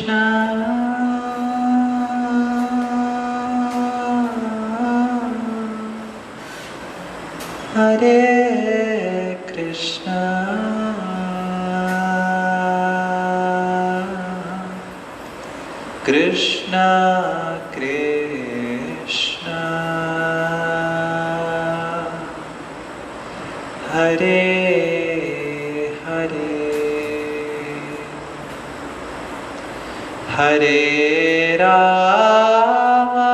Krishna, Hare Krishna, Krishna Krishna, Hare Hare, Hare Rama,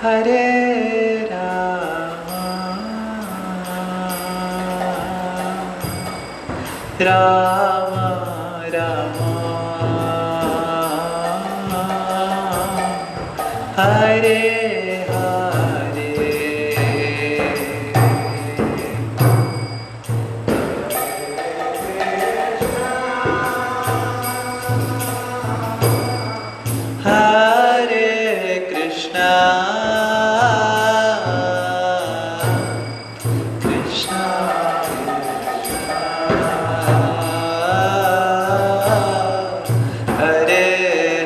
Hare Rama, Rama Rama, Hare Hare, Hare Krishna, Krishna Hare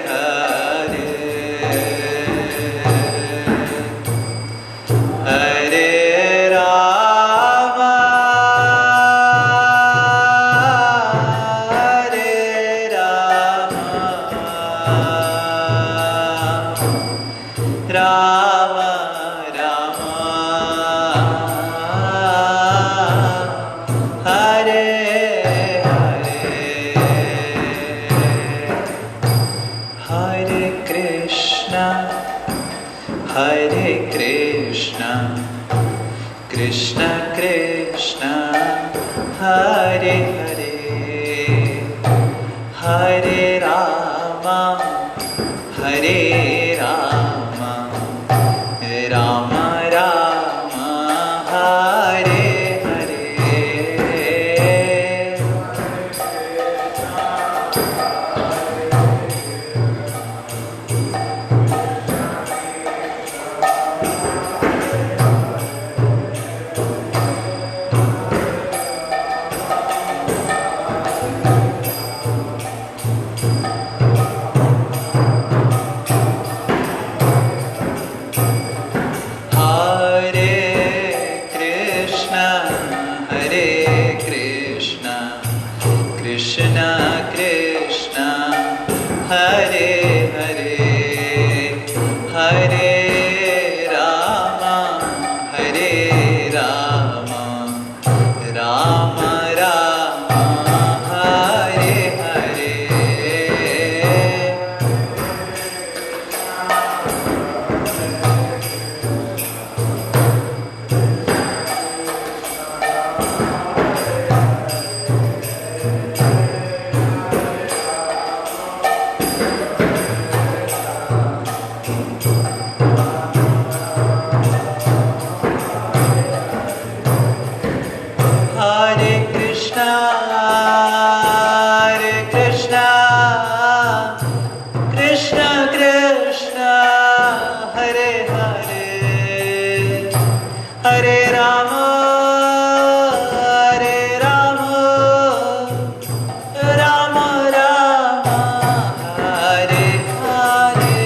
Hare, Hare Rama, Hare Rama, Rama Rama, Hare Hare, Hare Krishna, Hare Krishna, Krishna Krishna, Hare Hare, Hare Rama, Hare Rama, Rama Rama, Hare Hare, Hare Krishna, Hare Krishna, Krishna Krishna, Hare Hare, Hare Rama, Hare Rama, Rama Rama, Hare Hare, Hare Krishna, Hare Krishna, Krishna Krishna, Hare Hare, Hare Rama, Hare Rama, Rama Rama, Hare Hare,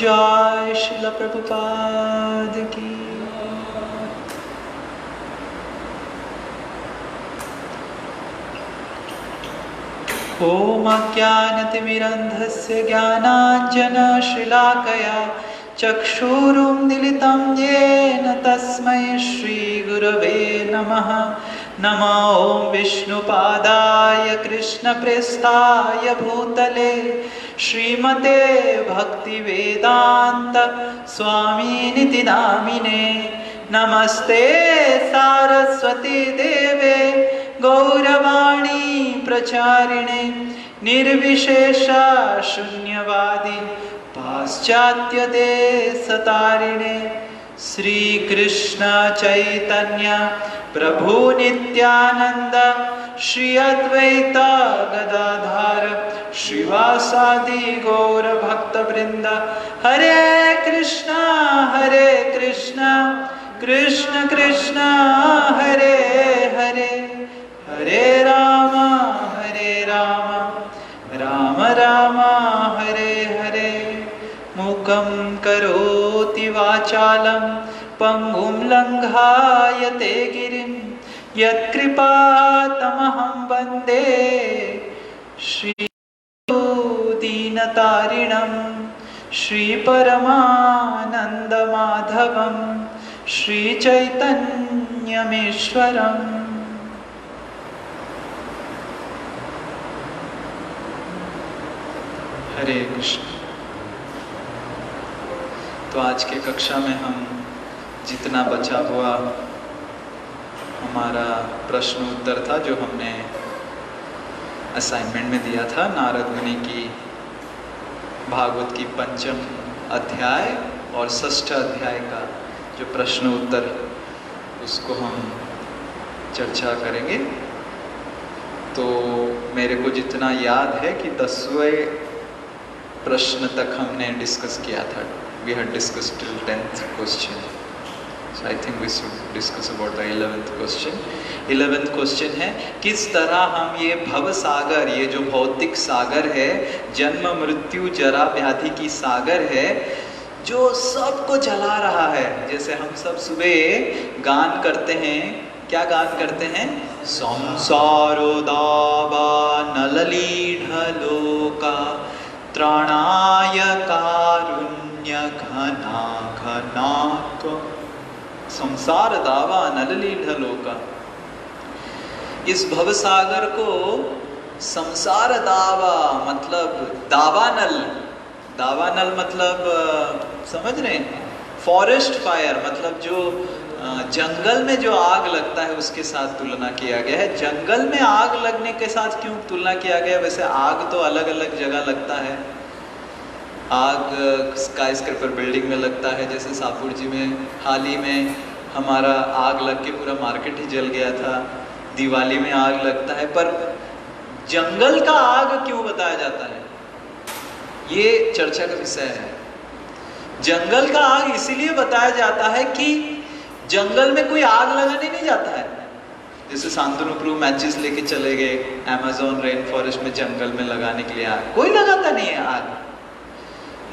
जय श्रील प्रभुपाद की। ओम अज्ञानतिमिरन्धस्य ज्ञानाञ्जनशलाकया चक्षुरुन्मीलितं येन तस्मै श्रीगुरवे नमः। नमो ॐ विष्णुपादाय कृष्णप्रेष्ठाय भूतले श्रीमते भक्तिवेदान्त स्वामिनिति नामिने। नमस्ते सारस्वती देवे गौरवाणी प्रचारिणे निर्विशेष शून्यवादी पाश्चात्य देशतारिणे। श्री कृष्ण चैतन्य प्रभु नित्यानंद श्री अद्वैत गदाधर श्रीवासादि गौर भक्त वृंद। हरे कृष्णा कृष्ण कृष्ण हरे हरे, हरे राम राम राम हरे हरे। मूकं करोति वाचालं पंगुं लंघायते गिरिं, यत्कृपातमहं वन्दे श्रीदीनतारिणं श्रीपरमानन्दमाधवं श्रीचैतन्यमीश्वरम्। हरे कृष्ण। तो आज के कक्षा में हम जितना बचा हुआ हमारा प्रश्न उत्तर था जो हमने असाइनमेंट में दिया था, नारद मुनि की भागवत की पंचम अध्याय और षष्ठ अध्याय का जो प्रश्न उत्तर, उसको हम चर्चा करेंगे। तो मेरे को जितना याद है कि 10वें प्रश्न तक हमने डिस्कस किया था। We had discussed till 10th question. So I think we should discuss about the 11th question. 11th question है, किस तरह हम ये भव सागर, ये जो भौतिक सागर है, जन्म मृत्यु जरा व्याधि की सागर है, जो सबको जला रहा है। जैसे हम सब सुबह गान करते हैं, क्या गान करते हैं? संसारो दावानललीढलोका त्राणाय कारुण्य घना घनात्व। संसार दावा नललीढलोका, इस भवसागर को संसार दावा मतलब दावानल, दावानल मतलब समझ रहे हैं? फॉरेस्ट फायर मतलब जो जंगल में जो आग लगता है उसके साथ तुलना किया गया है। जंगल में आग लगने के साथ क्यों तुलना किया गया? वैसे आग तो अलग अलग जगह लगता है। आग स्काईस्क्रेपर बिल्डिंग में लगता है, जैसे सापुर जी में हाल ही में हमारा आग लग के पूरा मार्केट ही जल गया था। दिवाली में आग लगता है, पर जंगल का आग क्यों बताया जाता है? ये चर्चा का विषय है। जंगल का आग इसीलिए बताया जाता है कि जंगल में कोई आग लगाने नहीं जाता है। जैसे शांतनु प्रभु मैचेस लेके चले गए अमेज़न रेन फॉरेस्ट में जंगल में लगाने के लिए आग, कोई लगाता नहीं है आग।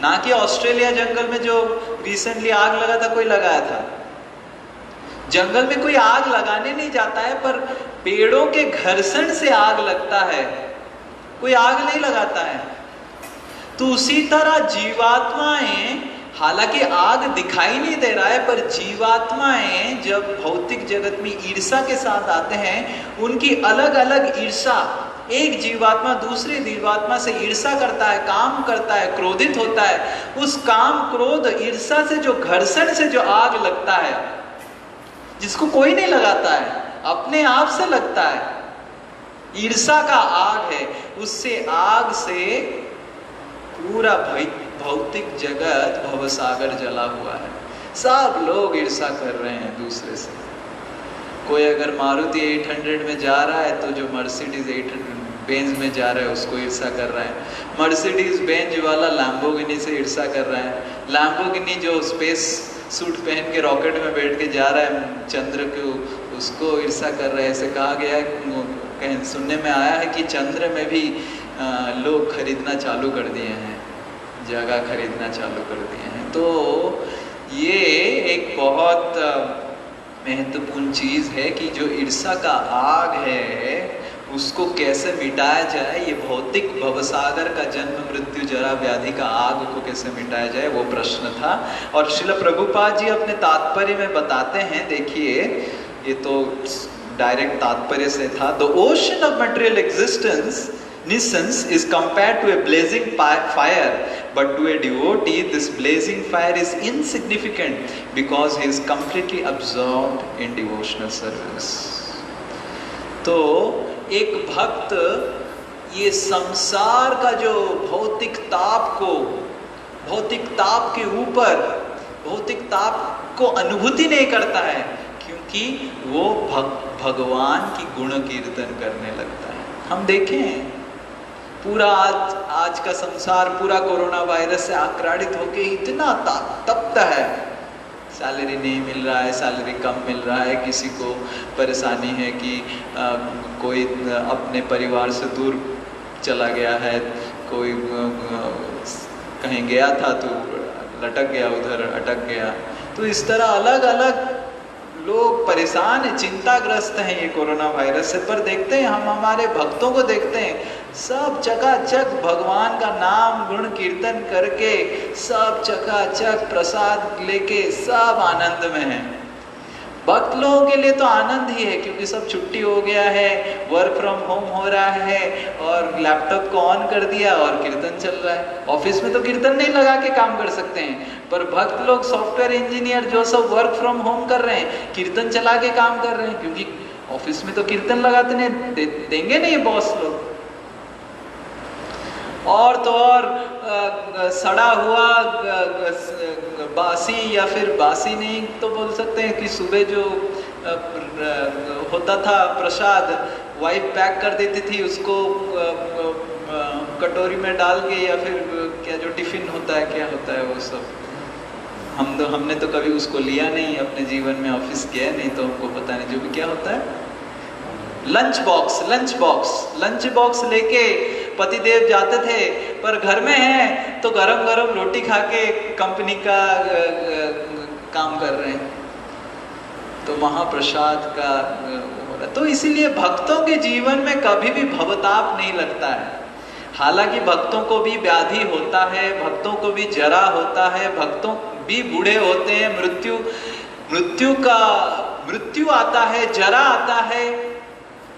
ना कि ऑस्ट्रेलिया जंगल में जो रिसेंटली आग लगा था कोई लगाया था। जंगल में कोई आग लगाने नहीं जाता है, पर पेड़ों के घर्षण से आग लगता है, कोई आग नहीं लगाता है। तो उसी तरह जीवात्माएं, हालांकि आग दिखाई नहीं दे रहा है, पर जीवात्माएं जब भौतिक जगत में ईर्षा के साथ आते हैं, उनकी अलग अलग ईर्षा, एक जीवात्मा दूसरी जीवात्मा से ईर्षा करता है, काम करता है, क्रोधित होता है। उस काम क्रोध ईर्षा से जो घर्षण से जो आग लगता है, जिसको कोई नहीं लगाता है, अपने आप से लगता है, ईर्षा का आग है। उससे आग से पूरा भौतिक जगत भवसागर जला हुआ है। सब लोग ईर्षा कर रहे हैं दूसरे से। कोई अगर मारुति 800 में जा रहा है तो जो मर्सिडीज 800 बेंज में जा रहा है उसको ईर्षा कर रहा है। मर्सिडीज बेंज वाला लैम्बोर्गिनी से ईर्षा कर रहा है। लैम्बोर्गिनी जो स्पेस सूट पहन के रॉकेट में बैठ के जा रहा है चंद्र को, उसको ईर्षा कर रहा है। ऐसे कहा गया है, कहीं सुनने में आया है कि चंद्र में भी लोग खरीदना चालू कर दिए हैं, जगह खरीदना चालू कर दिए हैं। तो ये एक बहुत महत्वपूर्ण चीज़ है कि जो ईर्षा का आग है उसको कैसे मिटाया जाए। ये भौतिक भवसागर का जन्म मृत्यु जरा व्याधि का आग को कैसे मिटाया जाए, वो प्रश्न था। और श्रील प्रभुपाद जी अपने तात्पर्य में बताते हैं, देखिए ये तो डायरेक्ट तात्पर्य से था। The ocean of material existence Nisans is compared to a blazing fire, but to a devotee this blazing fire is insignificant because he is completely absorbed in devotional service. तो एक भक्त ये संसार का जो भौतिक ताप के ऊपर भौतिक ताप को अनुभूति नहीं करता है, क्योंकि वो भगवान की गुण कीर्तन करने लगता है। हम देखें पूरा आज का संसार पूरा कोरोना वायरस से आक्रांतित होके इतना तप्त है, सैलरी नहीं मिल रहा है, सैलरी कम मिल रहा है, किसी को परेशानी है कि कोई अपने परिवार से दूर चला गया है, कोई कहीं गया था तो लटक गया, उधर अटक गया। तो इस तरह अलग अलग लोग परेशान हैं, चिंताग्रस्त हैं ये कोरोना वायरस से। पर देखते हैं हम हमारे भक्तों को देखते हैं, सब चकाचक भगवान का नाम गुण कीर्तन करके, सब चकाचक प्रसाद लेके सब आनंद में हैं। भक्त लोगों के लिए तो आनंद ही है, क्योंकि सब छुट्टी हो गया है, वर्क फ्रॉम होम हो रहा है और लैपटॉप को ऑन कर दिया और कीर्तन चल रहा है। ऑफिस में तो कीर्तन नहीं लगा के काम कर सकते हैं, पर भक्त लोग, सॉफ्टवेयर इंजीनियर जो सब वर्क फ्रॉम होम कर रहे हैं, कीर्तन चला के काम कर रहे हैं, क्योंकि ऑफिस में तो कीर्तन लगाते नहीं, देंगे नहीं बॉस लोग। और तो और सड़ा हुआ बासी, या फिर बासी नहीं तो बोल सकते हैं कि सुबह जो होता था प्रसाद, वाइफ पैक कर देती थी उसको कटोरी में डाल के, या फिर क्या जो टिफिन होता है, क्या होता है वो सब, हमने तो कभी उसको लिया नहीं अपने जीवन में, ऑफिस गया नहीं तो हमको पता नहीं जो भी क्या होता है। लंच बॉक्स लेके पतिदेव जाते थे, पर घर में हैं तो गरम गरम रोटी खा के कंपनी का काम कर रहे हैं, तो महाप्रसाद का हो रहा। तो इसीलिए भक्तों के जीवन में कभी भी भवताप नहीं लगता है। हालांकि भक्तों को भी व्याधि होता है, भक्तों को भी जरा होता है, भक्तों भी बूढ़े होते हैं, मृत्यु आता है, जरा आता है,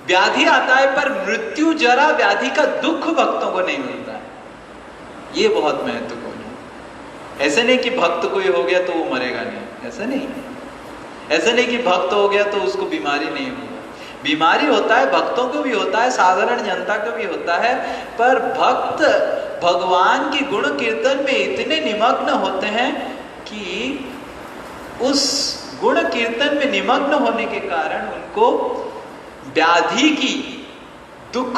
व्याधि आता है, पर मृत्यु जरा व्याधि का दुख भक्तों को नहीं मिलता है। ये बहुत महत्वपूर्ण है। ऐसे नहीं कि भक्त कोई हो गया तो वो मरेगा नहीं, ऐसा नहीं। ऐसा नहीं कि भक्त हो गया तो उसको बीमारी नहीं होगा। बीमारी होता है, भक्तों को भी होता है, साधारण जनता को भी होता है, पर भक्त भगवान की गुण कीर्तन में इतने निमग्न होते हैं कि उस गुण कीर्तन में निमग्न होने के कारण उनको व्याधि की दुख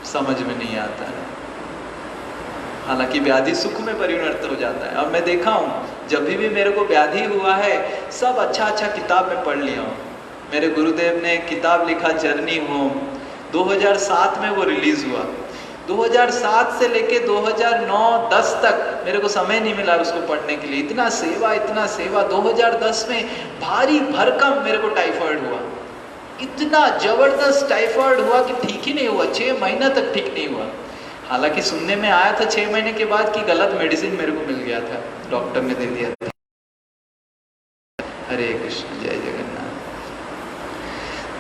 समझ में नहीं आता है। हालांकि व्याधि सुख में परिणत हो जाता है। और मैं देखा हूँ, जब भी मेरे को व्याधि हुआ है, सब अच्छा किताब में पढ़ लिया हूँ। मेरे गुरुदेव ने किताब लिखा जर्नी होम, 2007 में वो रिलीज हुआ। 2007 से लेके 2009-10 तक मेरे को समय नहीं मिला उसको पढ़ने के लिए। इतना सेवा। 2010 में भारी भरकम मेरे को टाइफाइड हुआ, इतना जबरदस्त टाइफाइड हुआ कि ठीक ही नहीं हुआ, 6 महीना तक ठीक नहीं हुआ। हालांकि सुनने में आया था 6 महीने के बाद कि गलत मेडिसिन मेरे को मिल गया था, डॉक्टर ने दे दिया था। हरे कृष्ण, जय जगन्नाथ।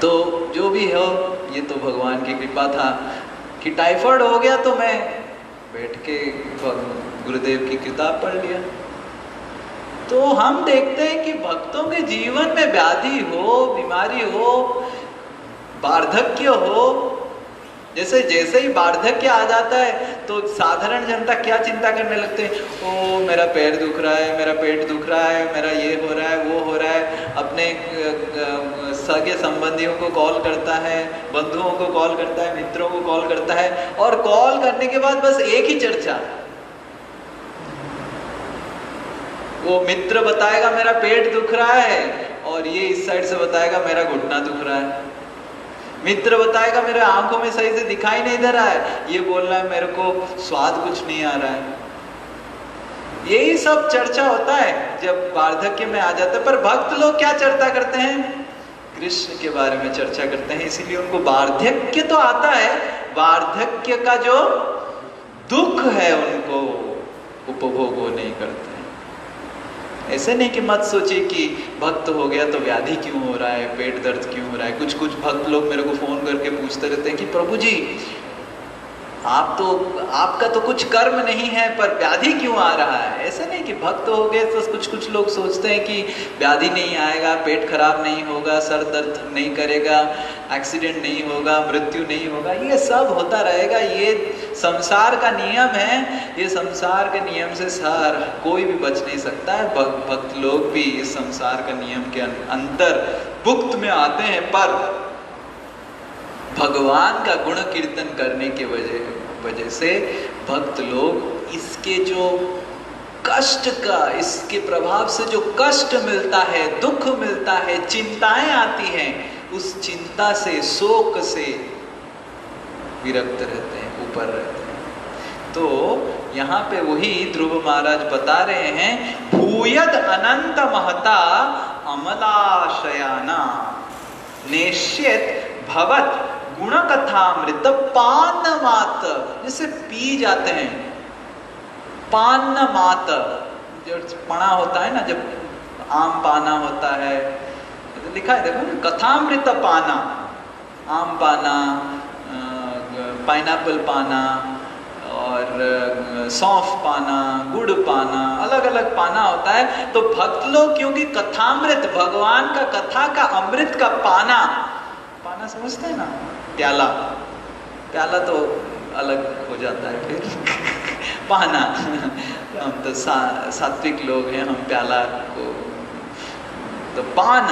तो जो भी हो, ये तो भगवान की कृपा था कि टाइफाइड हो गया, तो मैं बैठ के गुरुदेव की किताब पढ़ लिया। तो हम देखते हैं कि भक्तों के जीवन में व्याधि हो, बीमारी हो, वार्धक्य हो, जैसे ही वार्धक्य आ जाता है तो साधारण जनता क्या चिंता करने लगते हैं, ओ मेरा पैर दुख रहा है, मेरा पेट दुख रहा है, मेरा ये हो रहा है, वो हो रहा है। अपने सगे संबंधियों को कॉल करता है, बंधुओं को कॉल करता है, मित्रों को कॉल करता है, और कॉल करने के बाद बस एक ही चर्चा, वो मित्र बताएगा मेरा पेट दुख रहा है, और ये इस साइड से बताएगा मेरा घुटना दुख रहा है। मित्र बताएगा मेरे आंखों में सही से दिखाई नहीं दे रहा है, ये बोल रहा है मेरे को स्वाद कुछ नहीं आ रहा है। यही सब चर्चा होता है जब वार्धक्य में आ जाता है। पर भक्त लोग क्या चर्चा करते हैं? कृष्ण के बारे में चर्चा करते हैं। इसीलिए उनको वार्धक्य तो आता है, वार्धक्य का जो दुख है उनको उपभोग वो नहीं करते। ऐसे नहीं कि मत सोचिए कि भक्त हो गया तो व्याधि क्यों हो रहा है, पेट दर्द क्यों हो रहा है। कुछ भक्त लोग मेरे को फोन करके पूछते रहते हैं कि प्रभु जी आपका तो कुछ कर्म नहीं है, पर व्याधि क्यों आ रहा है। ऐसे नहीं कि भक्त हो गए तो कुछ लोग सोचते हैं कि व्याधि नहीं आएगा, पेट खराब नहीं होगा, सर दर्द नहीं करेगा, एक्सीडेंट नहीं होगा, मृत्यु नहीं होगा। ये सब होता रहेगा, ये संसार का नियम है। ये संसार के नियम से कोई भी बच नहीं सकता है। भक्त लोग भी इस संसार का नियम के अंतर भुक्त में आते हैं, पर भगवान का गुण कीर्तन करने के वजह से भक्त लोग इसके जो कष्ट का, इसके प्रभाव से जो कष्ट मिलता है, दुख मिलता है, चिंताएं आती हैं, उस चिंता से, शोक से विरक्त रहते हैं, ऊपर रहते हैं। तो यहाँ पे वही ध्रुव महाराज बता रहे हैं, भूयद अनंत महता अमलाशयाना नेश्यत भवत गुण कथामृत पान मात, जैसे पी जाते हैं, पान मात, जो पना होता है ना, जब आम पाना होता है, तो लिखा है देखो ना, कथामृत पाना, आम पाना, पाइनएप्पल पाना और सौंफ पाना, गुड़ पाना, अलग अलग पाना होता है। तो भक्त लोग क्योंकि कथामृत, भगवान का कथा का अमृत का पाना, पाना समझते हैं ना, प्याला, प्याला तो अलग हो जाता है फिर पाना, हम तो सात्विक लोग हैं, हम प्याला को तो पान,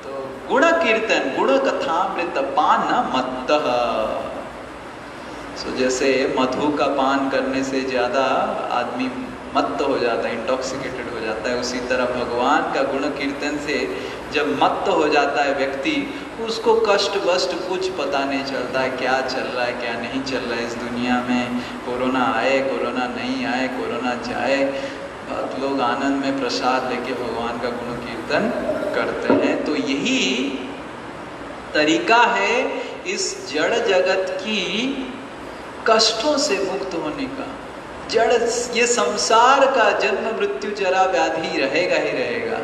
तो गुण कीर्तन, गुण कथामृत पान मत्तः। सो जैसे मधु का पान करने से ज्यादा आदमी मत्त हो जाता है, इंटॉक्सिकेटेड हो जाता है, उसी तरह भगवान का गुण कीर्तन से जब मत्त हो जाता है व्यक्ति, उसको कष्ट वष्ट कुछ पता नहीं चलता है, क्या चल रहा है क्या नहीं चल रहा है इस दुनिया में, कोरोना आए कोरोना नहीं आए, कोरोना जाए, बहुत लोग आनंद में प्रसाद लेके भगवान का गुण कीर्तन करते हैं। तो यही तरीका है इस जड़ जगत की कष्टों से मुक्त होने का। जड़, ये संसार का जन्म मृत्यु जरा व्याधि रहेगा ही रहेगा,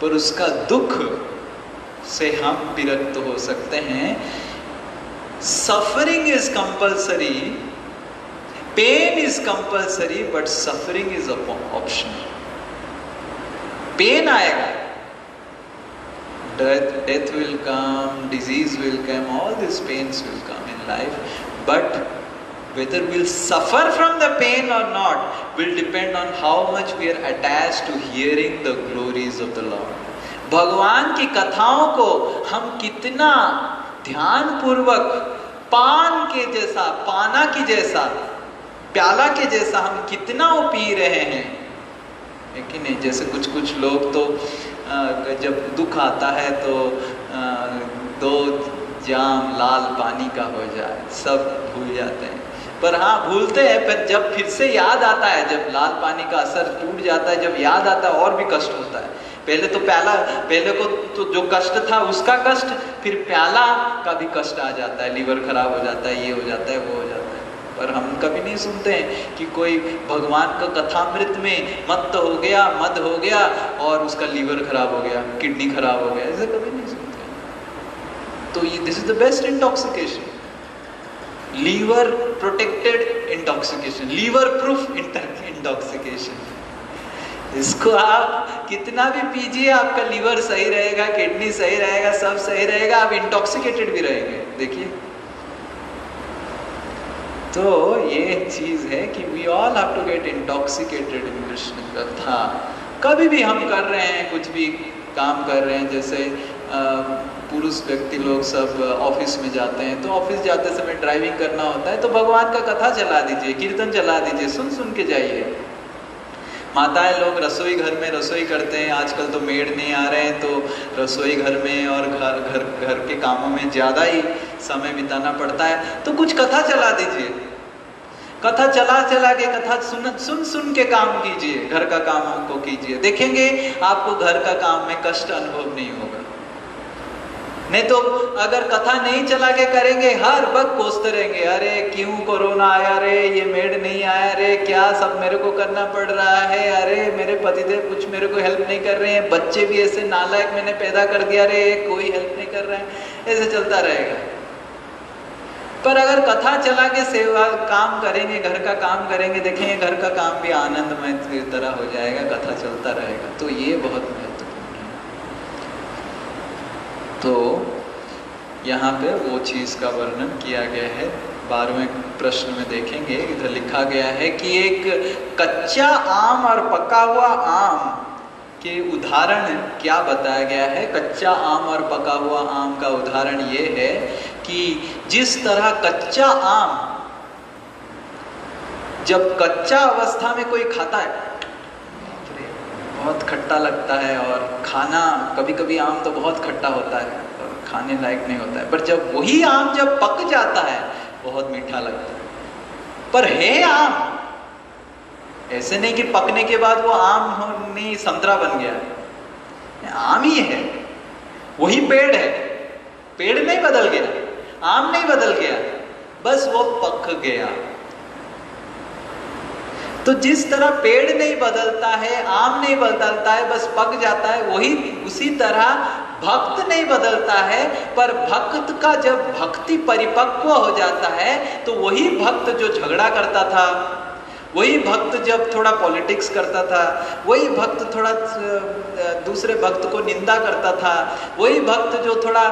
पर उसका दुख से हम विरक्त हो सकते हैं। Suffering is compulsory, pain is compulsory, but suffering is optional. Pain आएगा, death will come, disease will come, all these pains will come in life, but whether we'll suffer from the pain or not will depend on how much we are attached to hearing the glories of the Lord. भगवान की कथाओं को हम कितना ध्यान पूर्वक, पान के जैसा, पाना की जैसा, प्याला के जैसा हम कितना वो पी रहे हैं, है कि नहीं। जैसे कुछ कुछ लोग तो जब दुख आता है तो 2 जाम लाल पानी का हो जाए, सब भूल जाते हैं। पर हाँ भूलते हैं, पर जब फिर से याद आता है, जब लाल पानी का असर टूट जाता है, जब याद आता है और भी कष्ट होता है। पहले तो प्याला, पहले को तो जो कष्ट था उसका कष्ट, फिर प्याला का भी कष्ट आ जाता है, लीवर खराब हो जाता है, ये हो जाता है, वो हो जाता है। पर हम कभी नहीं सुनते हैं कि कोई भगवान का कथामृत में मत्त हो गया, मद हो गया और उसका लीवर खराब हो गया, किडनी खराब हो गया, ऐसे कभी नहीं सुनते हैं। तो ये this is the best intoxication, liver protected intoxication, liver proof intoxication. इसको आप कितना भी पीजिए, आपका लीवर सही रहेगा, किडनी सही रहेगा, सब सही रहेगा, आप इंटॉक्सिकेटेड भी रहेंगे। देखिए, तो ये चीज है कि we all have to get intoxicated in Krishna katha. कभी भी हम कर रहे हैं, कुछ भी काम कर रहे हैं, जैसे पुरुष व्यक्ति लोग सब ऑफिस में जाते हैं, तो ऑफिस जाते समय ड्राइविंग करना होता है, तो भगवान का कथा चला दीजिए, कीर्तन चला दीजिए, सुन सुन के जाइए। माताएं लोग रसोई घर में रसोई करते हैं, आजकल तो मेड नहीं आ रहे हैं, तो रसोई घर में और घर के कामों में ज़्यादा ही समय बिताना पड़ता है, तो कुछ कथा चला दीजिए। कथा चला के कथा सुन के काम कीजिए, घर का काम आपको कीजिए, देखेंगे आपको घर का काम में कष्ट अनुभव नहीं होगा। नहीं तो अगर कथा नहीं चला के करेंगे, हर वक्त कोसते रहेंगे, अरे क्यों कोरोना आया रे, ये मेड नहीं आया रे, क्या सब मेरे को करना पड़ रहा है, अरे मेरे पतिदेव कुछ मेरे को हेल्प नहीं कर रहे हैं, बच्चे भी ऐसे नालायक मैंने पैदा कर दिया रे, कोई हेल्प नहीं कर रहा है, ऐसे चलता रहेगा। पर अगर कथा चला के सेवा काम करेंगे, घर का काम करेंगे, देखेंगे घर का काम भी आनंदमय तरह हो जाएगा, कथा चलता रहेगा। तो ये बहुत महत्वपूर्ण है। तो यहाँ पे वो चीज का वर्णन किया गया है। 12वें प्रश्न में देखेंगे, इधर लिखा गया है कि एक कच्चा आम और पका हुआ आम के उदाहरण क्या बताया गया है। कच्चा आम और पका हुआ आम का उदाहरण ये है कि जिस तरह कच्चा आम जब कच्चा अवस्था में कोई खाता है बहुत खट्टा लगता है, और खाना कभी कभी आम तो बहुत खट्टा होता है और खाने लायक नहीं होता है, पर जब वही आम जब पक जाता है बहुत मीठा लगता है। पर है आम, ऐसे नहीं कि पकने के बाद वो आम नहीं संतरा बन गया, आम ही है, वही पेड़ है, पेड़ नहीं बदल गया, आम नहीं बदल गया, बस वो पक गया। तो जिस तरह पेड़ नहीं बदलता है, आम नहीं बदलता है, बस पक जाता है, वही उसी तरह भक्त नहीं बदलता है, पर भक्त का जब भक्ति परिपक्व हो जाता है तो वही भक्त जो झगड़ा करता था, वही भक्त जब थोड़ा पॉलिटिक्स करता था, वही भक्त थोड़ा दूसरे भक्त को निंदा करता था, वही भक्त जो थोड़ा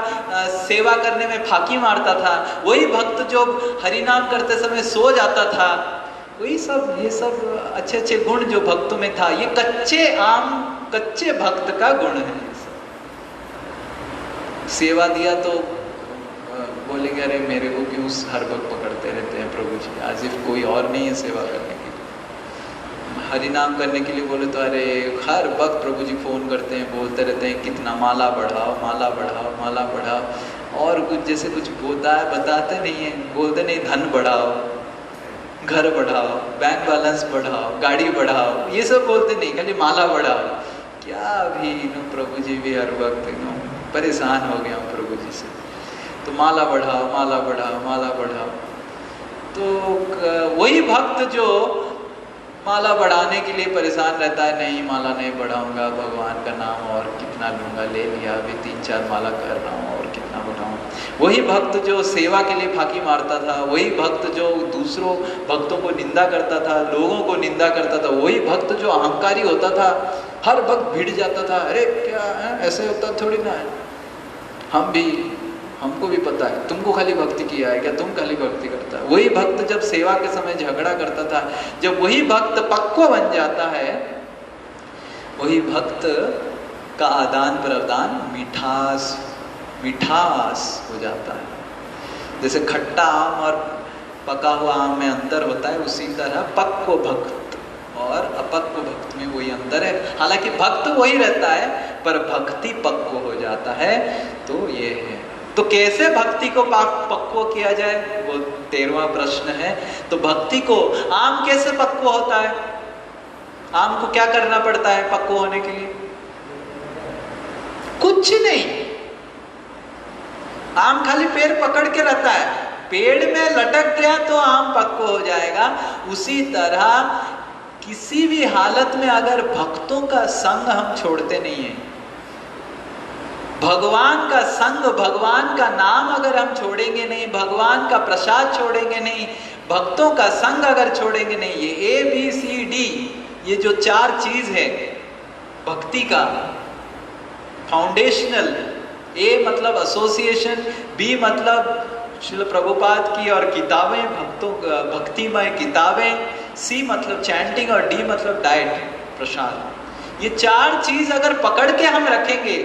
सेवा करने में फाकी मारता था, वही भक्त जो हरिनाम करते समय सो जाता था, वही सब, ये सब अच्छे अच्छे गुण जो भक्तों में था, ये कच्चे आम, कच्चे भक्त का गुण है। सेवा दिया तो बोलेंगे अरे मेरे को क्यों हर वक्त पकड़ते रहते हैं प्रभु जी, आज इफ कोई और नहीं है सेवा करने के लिए। हरिनाम करने के लिए बोले तो अरे हर वक्त प्रभु जी फोन करते हैं, बोलते रहते हैं कितना माला बढ़ाओ, माला बढ़ाओ, माला बढ़ाओ, और कुछ जैसे कुछ बताते नहीं है, बोलते नहीं धन बढ़ाओ, घर बढ़ाओ, बैंक बैलेंस बढ़ाओ, गाड़ी बढ़ाओ, ये सब बोलते नहीं, खाली माला बढ़ाओ। क्या अभी प्रभु जी भी हर वक्त परेशान हो गया हूँ प्रभु जी से, तो माला बढ़ाओ, माला बढ़ाओ, माला बढ़ाओ। तो वही भक्त जो माला बढ़ाने के लिए परेशान रहता है, नहीं माला नहीं बढ़ाऊंगा, भगवान का नाम और कितना लूँगा, ले लिया अभी 3-4 माला कर रहा हूँ और कितना बढ़ाऊँ। वही भक्त जो सेवा के लिए फाकी मारता था, वही भक्त जो दूसरों भक्तों को निंदा करता था, लोगों को निंदा करता था, वही भक्त जो अहंकारी होता था, हर वक्त भिड़ जाता था, अरे क्या है? ऐसे होता थोड़ी ना है, हमको भी पता है, तुमको खाली भक्ति किया है क्या, तुम खाली भक्ति करता है। वही भक्त जब सेवा के समय झगड़ा करता था, जब वही भक्त पक्व बन जाता है, वही भक्त का आदान प्रदान मिठास हो जाता है। जैसे खट्टा आम और पका हुआ आम में अंतर होता है, उसी तरह पक्व भक्त और अपक्व भक्त में वही अंतर है। हालांकि भक्त वही रहता है, पर भक्ति पक्व हो जाता है। तो ये है, तो कैसे भक्ति को पक्व किया जाए, वो 13वां प्रश्न है। तो भक्ति को, आम कैसे पक्व होता है, आम को क्या करना पड़ता है पक्व होने के लिए? कुछ नहीं, आम खाली पेड़ पकड़ के रहता है, पेड़ में लटक गया तो आम पक्व हो जाएगा। उसी तरह किसी भी हालत में अगर भक्तों का संग हम छोड़ते नहीं है, भगवान का संग, भगवान का नाम अगर हम छोड़ेंगे नहीं, भगवान का प्रसाद छोड़ेंगे नहीं, भक्तों का संग अगर छोड़ेंगे नहीं, ये ABCD, ये जो 4 चीज है भक्ति का फाउंडेशनल, A मतलब एसोसिएशन, B मतलब श्रील प्रभुपाद की और किताबें, भक्तों भक्तिमय किताबें, C मतलब चैंटिंग और D मतलब डाइट, प्रसाद। ये 4 चीज अगर पकड़ के हम रखेंगे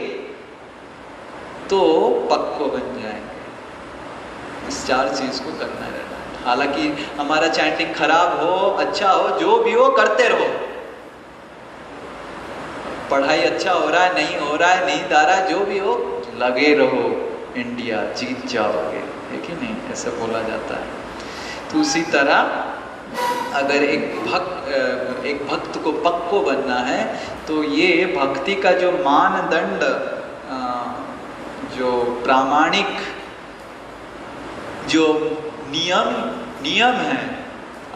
तो पक्व बन जाएंगे। इस 4 चीज को करना रहना है। हालांकि हमारा चैंटिंग खराब हो, अच्छा हो, जो भी हो करते रहो, पढ़ाई अच्छा हो रहा है, नहीं हो रहा है, नींद आ रहा है, जो भी हो लगे रहो, इंडिया जीत जाओगे, है कि नहीं, ऐसा बोला जाता है। तो उसी तरह अगर एक भक्त को पक्व बनना है, तो ये भक्ति का जो मानदंड, जो प्रामाणिक जो नियम है,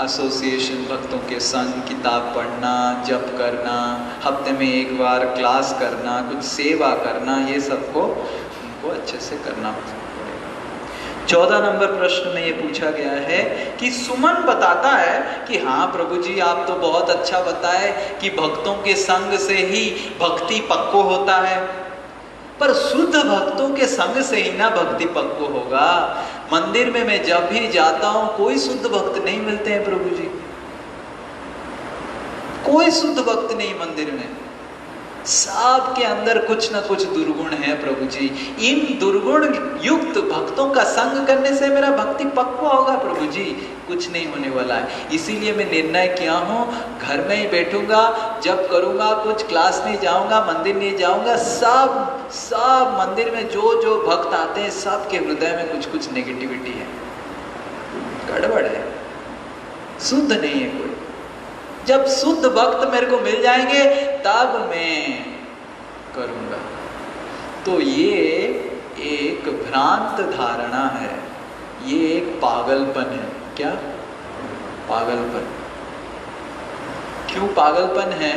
एसोसिएशन, भक्तों के संग, किताब पढ़ना, जप करना, हफ्ते में 1 बार क्लास करना, कुछ सेवा करना, ये सबको उनको अच्छे से करना पड़ेगा। 14 नंबर प्रश्न में ये पूछा गया है कि सुमन बताता है कि हाँ प्रभु जी आप तो बहुत अच्छा बताए कि भक्तों के संग से ही भक्ति पक्व होता है, पर शुद्ध भक्तों के संग से ही ना भक्ति पक्व होगा। मंदिर में मैं जब भी जाता हूं कोई शुद्ध भक्त नहीं मिलते हैं प्रभु जी, कोई शुद्ध भक्त नहीं मंदिर में। सबके अंदर कुछ ना कुछ दुर्गुण है प्रभु जी। इन दुर्गुण युक्त भक्तों का संग करने से मेरा भक्ति पक्वा होगा प्रभु जी, कुछ नहीं होने वाला है। इसीलिए मैं निर्णय किया हूँ, घर में ही बैठूंगा, जब करूंगा, कुछ क्लास नहीं जाऊंगा, मंदिर नहीं जाऊंगा। सब मंदिर में जो जो भक्त आते हैं सबके हृदय में कुछ कुछ नेगेटिविटी है, गड़बड़ है, शुद्ध नहीं है कोई। जब शुद्ध भक्त मेरे को मिल जाएंगे तब मैं करूंगा। तो ये एक भ्रांत धारणा है, ये एक पागलपन है। क्या पागलपन? क्यों पागलपन है?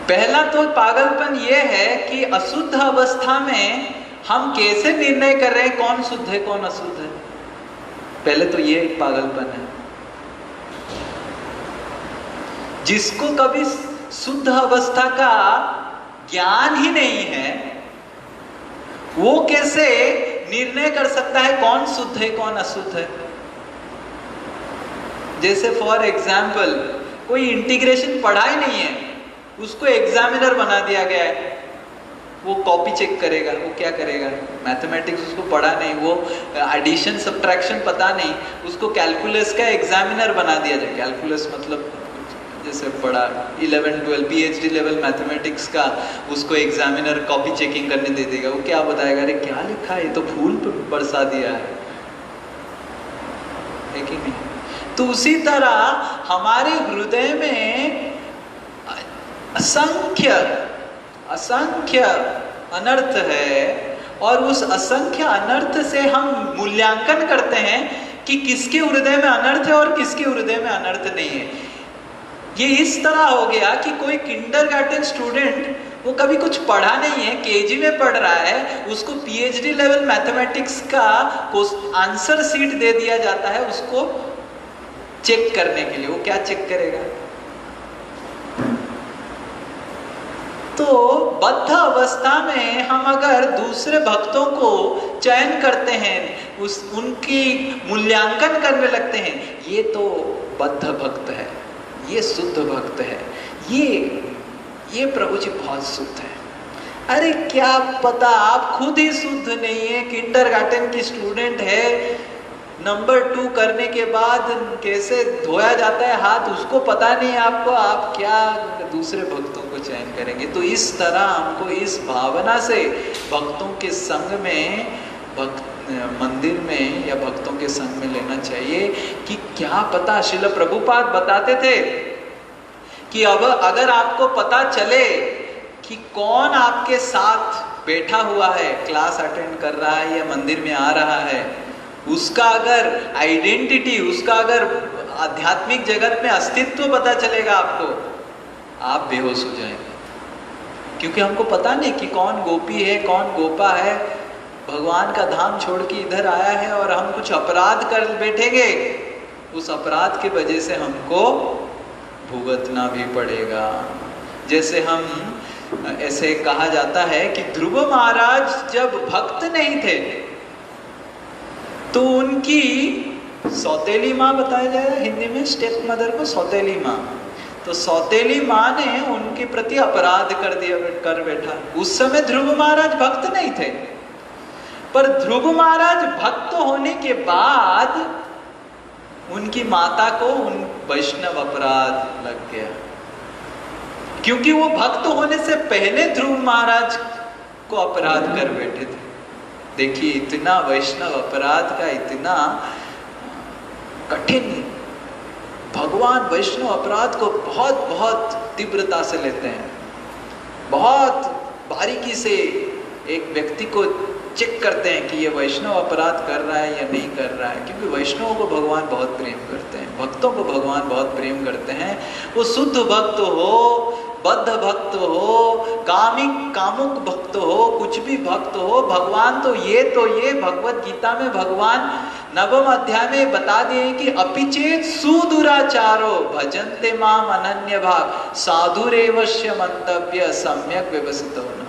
पहला तो पागलपन ये है कि अशुद्ध अवस्था में हम कैसे निर्णय कर रहे हैं कौन शुद्ध है कौन अशुद्ध है। पहले तो ये एक पागलपन है। जिसको कभी शुद्ध अवस्था का ज्ञान ही नहीं है, वो कैसे निर्णय कर सकता है कौन शुद्ध है कौन अशुद्ध है। जैसे फॉर एग्जाम्पल कोई इंटीग्रेशन पढ़ा ही नहीं है, उसको एग्जामिनर बना दिया गया है, वो कॉपी चेक करेगा, वो क्या करेगा? मैथमेटिक्स उसको पढ़ा नहीं, वो एडिशन सब्ट्रैक्शन पता नहीं, उसको कैलकुलस का एग्जामिनर बना दिया जाए। कैलकुलस मतलब जैसे पढ़ा 11, 12 PhD लेवल मैथमेटिक्स का, उसको एग्जामिनर कॉपी चेकिंग करने दे देगा। वो क्या बताएगा? अरे क्या लिखा है, ये तो फूल पे बरसा दिया है कि नहीं? तो उसी तरह हमारे हृदय में असंख्य अनर्थ है, और उस असंख्य अनर्थ से हम मूल्यांकन करते हैं कि किसके हृदय में अनर्थ है और किसके हृदय में अनर्थ नहीं है। ये इस तरह हो गया कि कोई किंडरगार्टन स्टूडेंट, वो कभी कुछ पढ़ा नहीं है, केजी में पढ़ रहा है, उसको PhD लेवल मैथमेटिक्स का आंसर सीट दे दिया जाता है उसको चेक करने के लिए। वो क्या चेक करेगा? तो बद्ध अवस्था में हम अगर दूसरे भक्तों को चयन करते हैं, उनकी मूल्यांकन करने लगते हैं, ये तो बद्ध भक्त है, ये शुद्ध भक्त है, ये प्रभु जी बहुत शुद्ध है। अरे क्या पता, आप खुद ही शुद्ध नहीं है, किंडरगार्टन की स्टूडेंट है, नंबर 2 करने के बाद कैसे धोया जाता है हाथ उसको पता नहीं आपको, आप क्या दूसरे भक्तों को चयन करेंगे? तो इस तरह हमको इस भावना से भक्तों के संग में, मंदिर में या भक्तों के संग में लेना चाहिए कि क्या पता। श्रील प्रभुपाद बताते थे कि अब अगर आपको पता चले कि कौन आपके साथ बैठा हुआ है, क्लास अटेंड कर रहा है या मंदिर में आ रहा है, उसका अगर आइडेंटिटी, उसका अगर आध्यात्मिक जगत में अस्तित्व पता चलेगा आपको, आप बेहोश हो जाएंगे। क्योंकि हमको पता नहीं कि कौन गोपी है कौन गोपा है, भगवान का धाम छोड़ के इधर आया है और हम कुछ अपराध कर बैठेंगे, उस अपराध की वजह से हमको भुगतना भी पड़ेगा। जैसे हम ऐसे कहा जाता है कि ध्रुव महाराज जब भक्त नहीं थे तो उनकी सौतेली माँ बताया जाएगा हिंदी में, स्टेप मदर को सौतेली माँ, तो सौतेली माँ ने उनके प्रति अपराध कर बैठा। उस समय ध्रुव महाराज भक्त नहीं थे, पर ध्रुव महाराज भक्त होने के बाद उनकी माता को वैष्णव अपराध लग गया, क्योंकि वो भक्त होने से पहले ध्रुव महाराज को अपराध कर बैठे थे। देखिए इतना वैष्णव अपराध का इतना कठिन, भगवान वैष्णव अपराध को बहुत बहुत तीव्रता से लेते हैं, बहुत बारीकी से एक व्यक्ति को चेक करते हैं कि ये वैष्णव अपराध कर रहा है या नहीं कर रहा है, क्योंकि वैष्णवों को भगवान बहुत प्रेम करते हैं, भक्तों को भगवान बहुत प्रेम करते हैं। वो शुद्ध भक्त हो, बद्ध भक्त हो, कामुक भक्त हो, कुछ भी भक्त हो, भगवान तो ये भगवत गीता में भगवान 9वें अध्याय में बता दिए कि अपिचेत सुदुराचारो भजन्ते माम अनन्य भाग साधुरेवश्य मंतव्य सम्यक व्यवस्थित होना,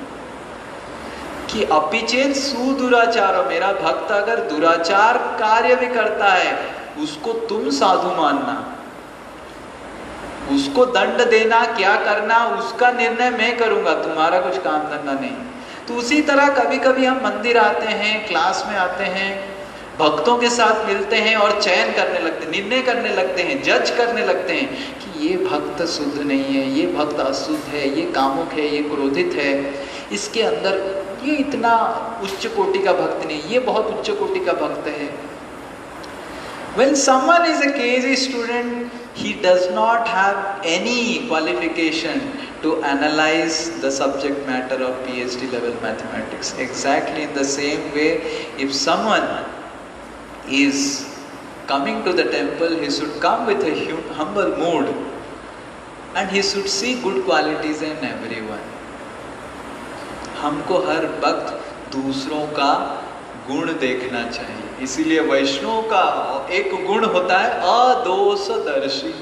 कि अपिचेत सुदुराचारो, मेरा भक्त अगर दुराचार कार्य भी करता है उसको तुम साधु मानना। उसको दंड देना, क्या करना, उसका निर्णय मैं करूंगा, तुम्हारा कुछ काम धंधा नहीं। तो उसी तरह कभी कभी हम मंदिर आते हैं, क्लास में आते हैं, भक्तों के साथ मिलते हैं और चयन करने लगते हैं, निर्णय करने लगते हैं, जज करने लगते हैं कि ये भक्त शुद्ध नहीं है, ये भक्त अशुद्ध है, ये कामुक है, ये क्रोधित है, इसके अंदर ये इतना उच्च कोटि का भक्त नहीं, ये बहुत उच्च कोटि का भक्त है। When someone is a KG student, he does not have any qualification to analyze the subject matter of PhD level mathematics. Exactly in the same way, if someone is coming to the temple, he should come with a humble mood and he should see good qualities in everyone. हमको हर वक्त दूसरों का गुण देखना चाहिए। इसीलिए वैष्णव का एक गुण होता है अदोषदर्शी,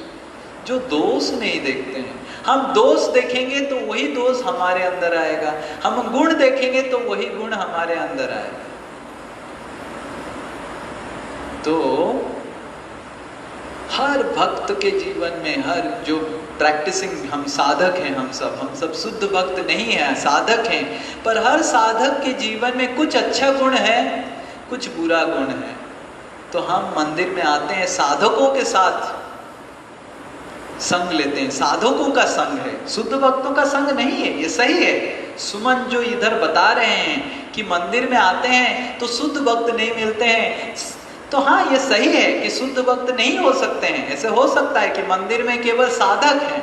जो दोष नहीं देखते हैं। हम दोष देखेंगे तो वही दोष हमारे अंदर आएगा, हम गुण देखेंगे तो वही गुण हमारे अंदर आएगा। तो हर भक्त के जीवन में, हर जो प्रैक्टिसिंग, हम साधक हैं, हम सब शुद्ध भक्त नहीं हैं, साधक हैं, पर हर साधक के जीवन में कुछ अच्छा गुण है, कुछ बुरा गुण है। तो हम मंदिर में आते हैं, साधकों के साथ संग लेते हैं, साधकों का संग है, शुद्ध भक्तों का संग नहीं है, ये सही है। सुमन जो इधर बता रहे हैं कि मंदिर में आते हैं तो शुद्ध भक्त नहीं मिलते हैं, तो हाँ ये सही है कि शुद्ध भक्त नहीं हो सकते हैं। ऐसे हो सकता है कि मंदिर में केवल साधक हैं,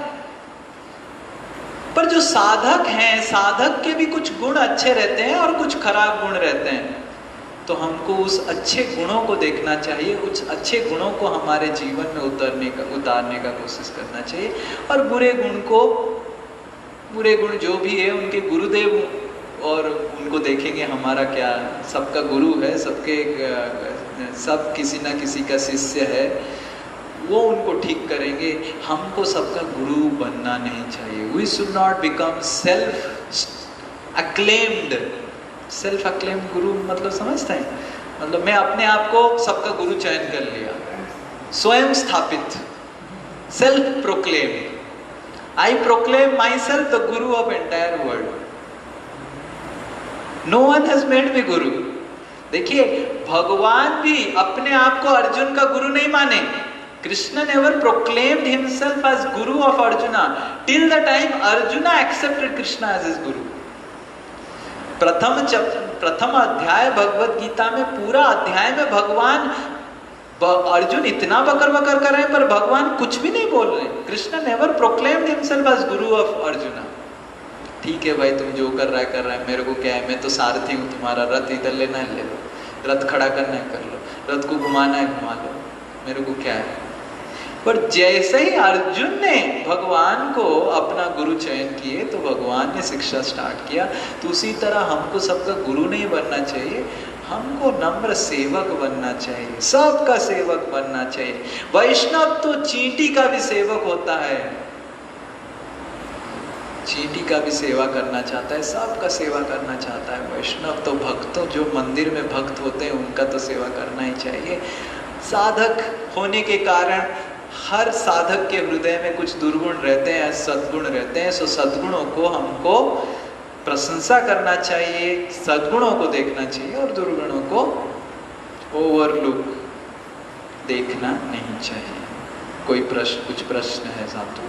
पर जो साधक हैं, साधक के भी कुछ गुण अच्छे रहते हैं और कुछ खराब गुण रहते हैं। तो हमको उस अच्छे गुणों को देखना चाहिए, उस अच्छे गुणों को हमारे जीवन में उतारने का कोशिश करना चाहिए, और बुरे गुण जो भी है उनके गुरुदेव, और उनको देखेंगे हमारा क्या, सबका गुरु है, सब किसी ना किसी का शिष्य है, वो उनको ठीक करेंगे। हमको सबका गुरु बनना नहीं चाहिए। We should not become self acclaimed guru. मतलब समझते हैं, मतलब मैं अपने आप को सबका गुरु चयन कर लिया, स्वयं स्थापित, self proclaimed. I proclaim my self the guru of entire world. No one has made me guru. देखिए, भगवान भी अपने आप को अर्जुन का गुरु नहीं माने। Krishna never proclaimed himself as guru of Arjuna till the time Arjuna accepted Krishna as his guru. प्रथम अध्याय भगवत गीता में, पूरा अध्याय में भगवान, अर्जुन इतना बकर कर रहे हैं पर भगवान कुछ भी नहीं बोल रहे। Krishna never proclaimed himself as guru of Arjuna. ठीक है भाई, तुम जो कर रहा है, मेरे को क्या है, मैं तो सारथी हूँ तुम्हारा, रथ इधर लेना है ले लो, रथ खड़ा करना है कर लो, रथ को घुमाना है घुमा लो, मेरे को क्या है। पर जैसे ही अर्जुन ने भगवान को अपना गुरु चयन किए तो भगवान ने शिक्षा स्टार्ट किया। तो उसी तरह हमको सबका गुरु नहीं बनना चाहिए, हमको नम्र सेवक बनना चाहिए, सबका सेवक बनना चाहिए। वैष्णव तो चींटी का भी सेवक होता है, चींटी का भी सेवा करना चाहता है, सबका सेवा करना चाहता है। वैष्णव तो भक्तों, जो मंदिर में भक्त होते हैं उनका तो सेवा करना ही चाहिए। साधक होने के कारण हर साधक के हृदय में कुछ दुर्गुण रहते हैं, सद्गुण रहते हैं। सो सद्गुणों को हमको प्रशंसा करना चाहिए, सद्गुणों को देखना चाहिए, और दुर्गुणों को ओवरलुक देखना नहीं चाहिए। कोई प्रश्न, कुछ प्रश्न है साथ?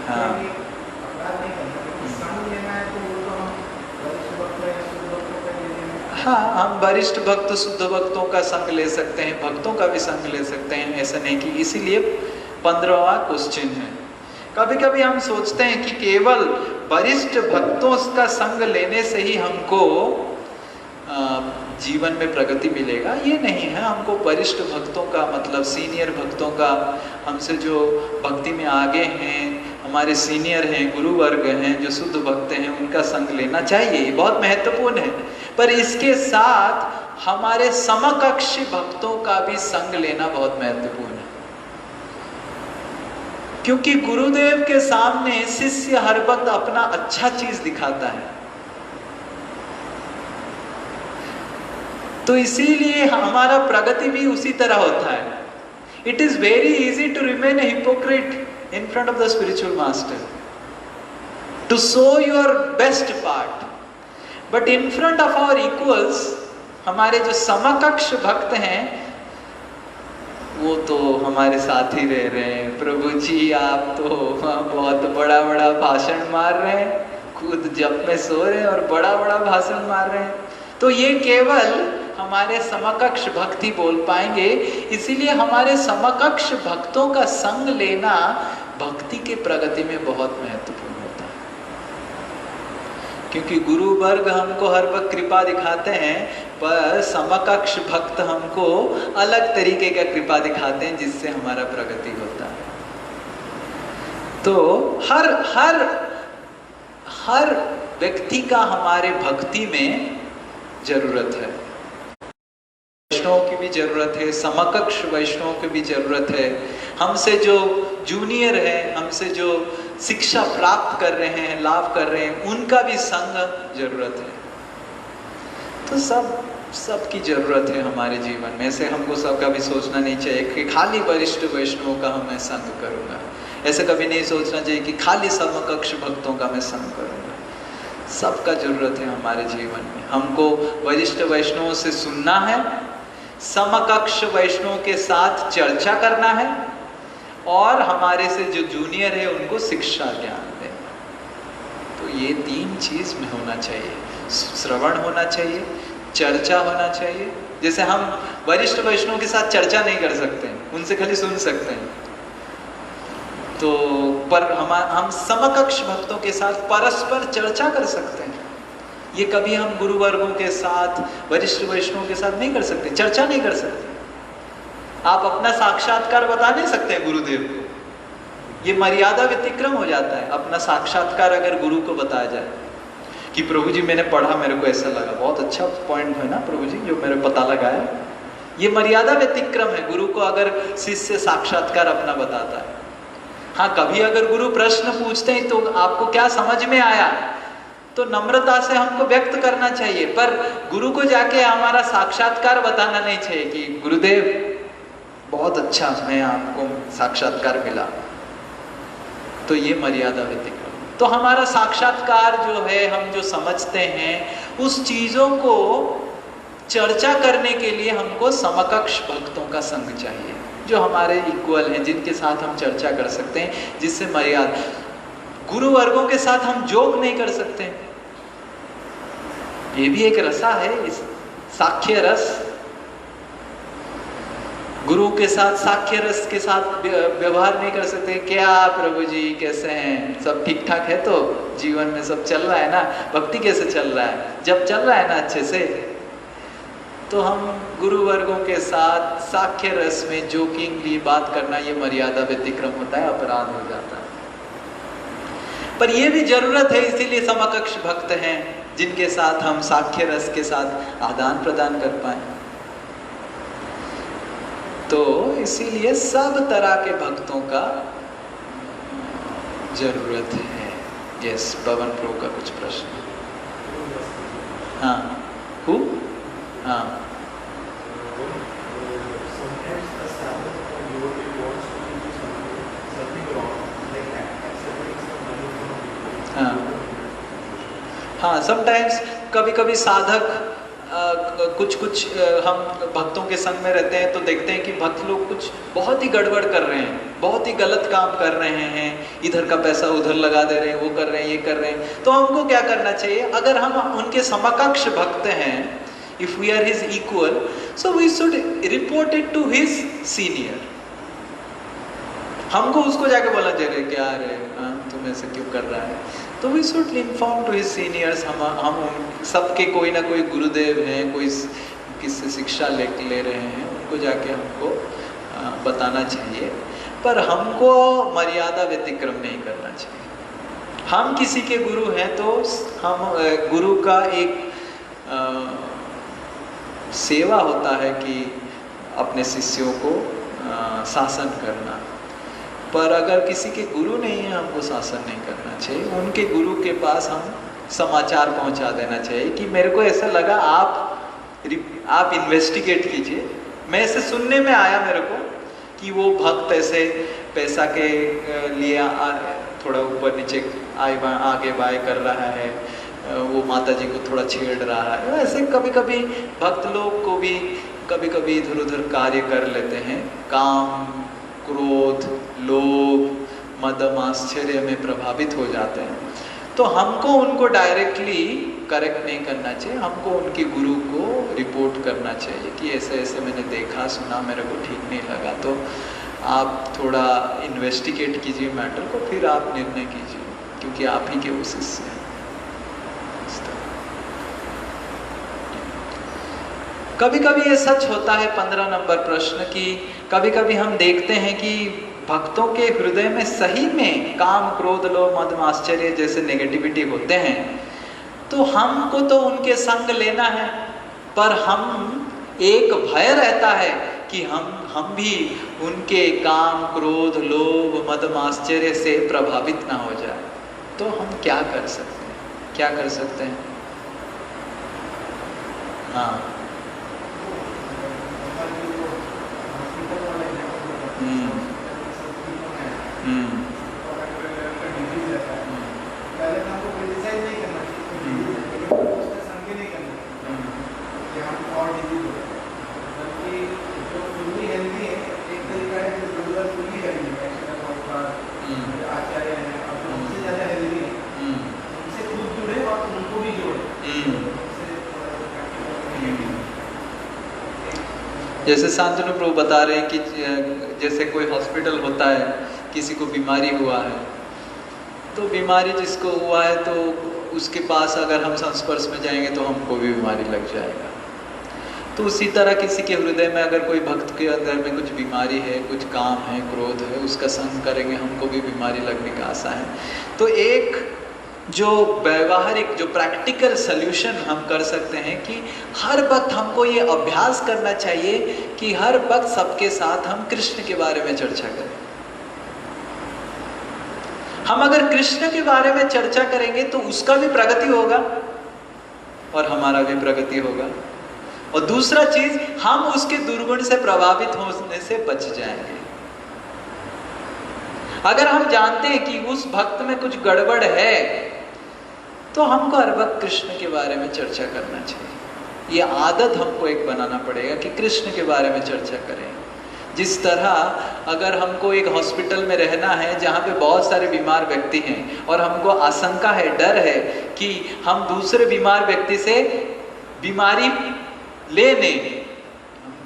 हाँ, हाँ, हम वरिष्ठ भक्त शुद्ध भक्तों का संग ले सकते हैं, भक्तों का भी संग ले सकते हैं, ऐसा नहीं कि। इसीलिए 15वां क्वेश्चन है। कभी कभी हम सोचते हैं कि केवल वरिष्ठ भक्तों का संग लेने से ही हमको जीवन में प्रगति मिलेगा, ये नहीं है। हमको वरिष्ठ भक्तों का मतलब सीनियर भक्तों का, हमसे जो भक्ति में आगे हैं, हमारे सीनियर हैं, गुरु वर्ग हैं, जो शुद्ध भक्त हैं, उनका संग लेना चाहिए, ये बहुत महत्वपूर्ण है। पर इसके साथ हमारे समकक्षी भक्तों का भी संग लेना बहुत महत्वपूर्ण है, क्योंकि गुरुदेव के सामने शिष्य हर वक्त अपना अच्छा चीज दिखाता है। तो इसीलिए हमारा प्रगति भी उसी तरह होता है। It is very easy to remain a hypocrite in front of the spiritual master, to show your best part. But in front of our equals, हमारे जो समकक्ष भक्त हैं, वो तो हमारे साथ ही रह रहे हैं। प्रभु जी आप तो बहुत बड़ा बड़ा भाषण मार रहे हैं, खुद जप में सो रहे हैं और बड़ा बड़ा भाषण मार रहे हैं। तो ये केवल हमारे समकक्ष भक्त ही बोल पाएंगे। इसीलिए हमारे समकक्ष भक्तों का संग लेना भक्ति के प्रगति में बहुत महत्वपूर्ण होता है, क्योंकि गुरु वर्ग हमको हर वक्त कृपा दिखाते हैं, पर समकक्ष भक्त हमको अलग तरीके का कृपा दिखाते हैं जिससे हमारा प्रगति होता है। तो हर व्यक्ति का हमारे भक्ति में जरूरत है। वैष्णवों की भी जरूरत है, समकक्ष वैष्णवों की भी जरूरत है, हमसे जो जूनियर है, हमसे जो शिक्षा प्राप्त कर रहे हैं, लाभ कर रहे हैं, उनका भी संग जरूरत है। तो सबकी जरूरत है हमारे जीवन में। ऐसे हमको सबका भी सोचना नहीं चाहिए कि खाली वरिष्ठ वैष्णवों का मैं संग करूंगा। ऐसा कभी नहीं सोचना चाहिए कि खाली समकक्ष भक्तों का मैं संग करूंगा। सबका जरूरत है हमारे जीवन में। हमको वरिष्ठ वैष्णवों से सुनना है, समकक्ष वैष्णवों के साथ चर्चा करना है, और हमारे से जो जूनियर है उनको शिक्षा ज्ञान देना। तो ये 3 चीज में होना चाहिए। श्रवण होना चाहिए, चर्चा होना चाहिए। जैसे हम वरिष्ठ वैष्णव के साथ चर्चा नहीं कर सकते हैं, उनसे खाली सुन सकते हैं, तो पर हम समकक्ष भक्तों के साथ परस्पर चर्चा कर सकते हैं। ये कभी हम गुरु वर्गों के साथ, वरिष्ठ वैष्णव के साथ नहीं कर सकते, चर्चा नहीं कर सकते। आप अपना साक्षात्कार बता नहीं सकते हैं गुरुदेव को, ये मर्यादा व्यतिक्रम हो जाता है। अपना साक्षात्कार अगर गुरु को बताया जाए कि प्रभु जी मैंने पढ़ा, मेरे को ऐसा लगा, बहुत अच्छा पॉइंट है ना प्रभु जी जो मेरे पता लगाया, ये मर्यादा व्यतिक्रम है। गुरु को अगर शिष्य साक्षात्कार अपना बताता है। हाँ, कभी अगर गुरु प्रश्न पूछते हैं तो आपको क्या समझ में आया, तो नम्रता से हमको व्यक्त करना चाहिए, पर गुरु को जाके हमारा साक्षात्कार बताना नहीं चाहिए कि गुरुदेव बहुत अच्छा, मैं आपको साक्षात्कार मिला। तो ये मर्यादा व्यतिक्रम। तो हमारा साक्षात्कार जो है, हम जो समझते हैं उस चीजों को चर्चा करने के लिए हमको समकक्ष भक्तों का संग चाहिए, जो हमारे इक्वल हैं, जिनके साथ हम चर्चा कर सकते हैं, जिससे मर्यादा। गुरु वर्गों के साथ हम जोक नहीं कर सकते, ये भी एक रसा है, इस साख्य रस। गुरु के साथ साख्य रस के साथ व्यवहार नहीं कर सकते। क्या प्रभु जी कैसे हैं, सब ठीक ठाक है, तो जीवन में सब चल रहा है ना, भक्ति कैसे चल रहा है, जब चल रहा है ना अच्छे से, तो हम गुरु वर्गों के साथ साख्य रस में जोकिंगली बात करना, ये मर्यादा व्यतिक्रम होता है, अपराध हो जाता है। पर ये भी जरूरत है, इसीलिए समकक्ष भक्त हैं जिनके साथ हम साख्य रस के साथ आदान प्रदान कर पाए। तो इसीलिए सब तरह के भक्तों का जरूरत है। यस, पवन प्रो का कुछ प्रश्न। हाँ, हु? हाँ, हाँ, समटाइम्स कभी कभी साधक कुछ हम भक्तों के संग में रहते हैं तो देखते हैं कि भक्त लोग कुछ बहुत ही गड़बड़ कर रहे हैं, बहुत ही गलत काम कर रहे हैं, इधर का पैसा उधर लगा दे रहे हैं, वो कर रहे हैं, ये कर रहे हैं। तो हमको क्या करना चाहिए? अगर हम उनके समकक्ष भक्त हैं, if we are his equal, so we should report it to his senior. हमको उसको जाके बोलना चाहिए क्या रे, तुम ऐसे क्यों कर रहा है? तो we should inform to his seniors. हम सबके कोई ना कोई गुरुदेव हैं, कोई किससे शिक्षा ले रहे हैं, उनको जाके हमको बताना चाहिए। पर हमको मर्यादा व्यतिक्रम नहीं करना चाहिए। हम किसी के गुरु हैं तो हम गुरु का एक सेवा होता है कि अपने शिष्यों को शासन करना। पर अगर किसी के गुरु नहीं है, हमको शासन नहीं करना चाहिए। उनके गुरु के पास हम समाचार पहुंचा देना चाहिए कि मेरे को ऐसा लगा, आप इन्वेस्टिगेट कीजिए। मैं ऐसे सुनने में आया मेरे को कि वो भक्त ऐसे पैसा के लिए थोड़ा ऊपर नीचे आगे बाएं कर रहा है, वो माता जी को थोड़ा छेड़ रहा है। ऐसे कभी कभी भक्त लोग को भी कभी कभी इधर उधर कार्य कर लेते हैं, काम, क्रोध, लोभ, मद आश्चर्य में प्रभावित हो जाते हैं। तो हमको उनको डायरेक्टली करेक्ट नहीं करना चाहिए, हमको उनके गुरु को रिपोर्ट करना चाहिए कि ऐसे ऐसे मैंने देखा सुना, मेरे को ठीक नहीं लगा। तो आप थोड़ा इन्वेस्टिगेट कीजिए मैटर को, फिर आप निर्णय कीजिए, क्योंकि आप ही के वो शिष्य हैं। कभी कभी ये सच होता है, 15 नंबर प्रश्न, कि कभी कभी हम देखते हैं कि भक्तों के हृदय में सही में काम, क्रोध, लोभ, मद, आश्चर्य जैसे नेगेटिविटी होते हैं। तो हमको तो उनके संग लेना है, पर हम एक भय रहता है कि हम भी उनके काम, क्रोध, लोभ, मद, आश्चर्य से प्रभावित ना हो जाए। तो हम क्या कर सकते हैं? क्या कर सकते हैं? हाँ, जैसे शांतनु प्रभु बता रहे हैं कि जैसे कोई हॉस्पिटल होता है, किसी को बीमारी हुआ है, तो बीमारी जिसको हुआ है तो उसके पास अगर हम संस्पर्श में जाएंगे तो हमको भी बीमारी लग जाएगा। तो उसी तरह किसी के हृदय में अगर कोई भक्त के अंदर में कुछ बीमारी है, कुछ काम है, क्रोध है, उसका संग करेंगे, हमको भी बीमारी लगने का आशा है। तो एक जो व्यवहारिक, जो प्रैक्टिकल सल्यूशन हम कर सकते हैं कि हर वक्त हमको ये अभ्यास करना चाहिए कि हर वक्त सबके साथ हम कृष्ण के बारे में चर्चा करें। हम अगर कृष्ण के बारे में चर्चा करेंगे तो उसका भी प्रगति होगा और हमारा भी प्रगति होगा। और दूसरा चीज, हम उसके दुर्गुण से प्रभावित होने से बच जाएंगे। अगर हम जानते हैं कि उस भक्त में कुछ गड़बड़ है तो हमको हर वक्त कृष्ण के बारे में चर्चा करना चाहिए। ये आदत हमको एक बनाना पड़ेगा कि कृष्ण के बारे में चर्चा करें। जिस तरह अगर हमको एक हॉस्पिटल में रहना है जहाँ पे बहुत सारे बीमार व्यक्ति हैं और हमको आशंका है, डर है कि हम दूसरे बीमार व्यक्ति से बीमारी लेने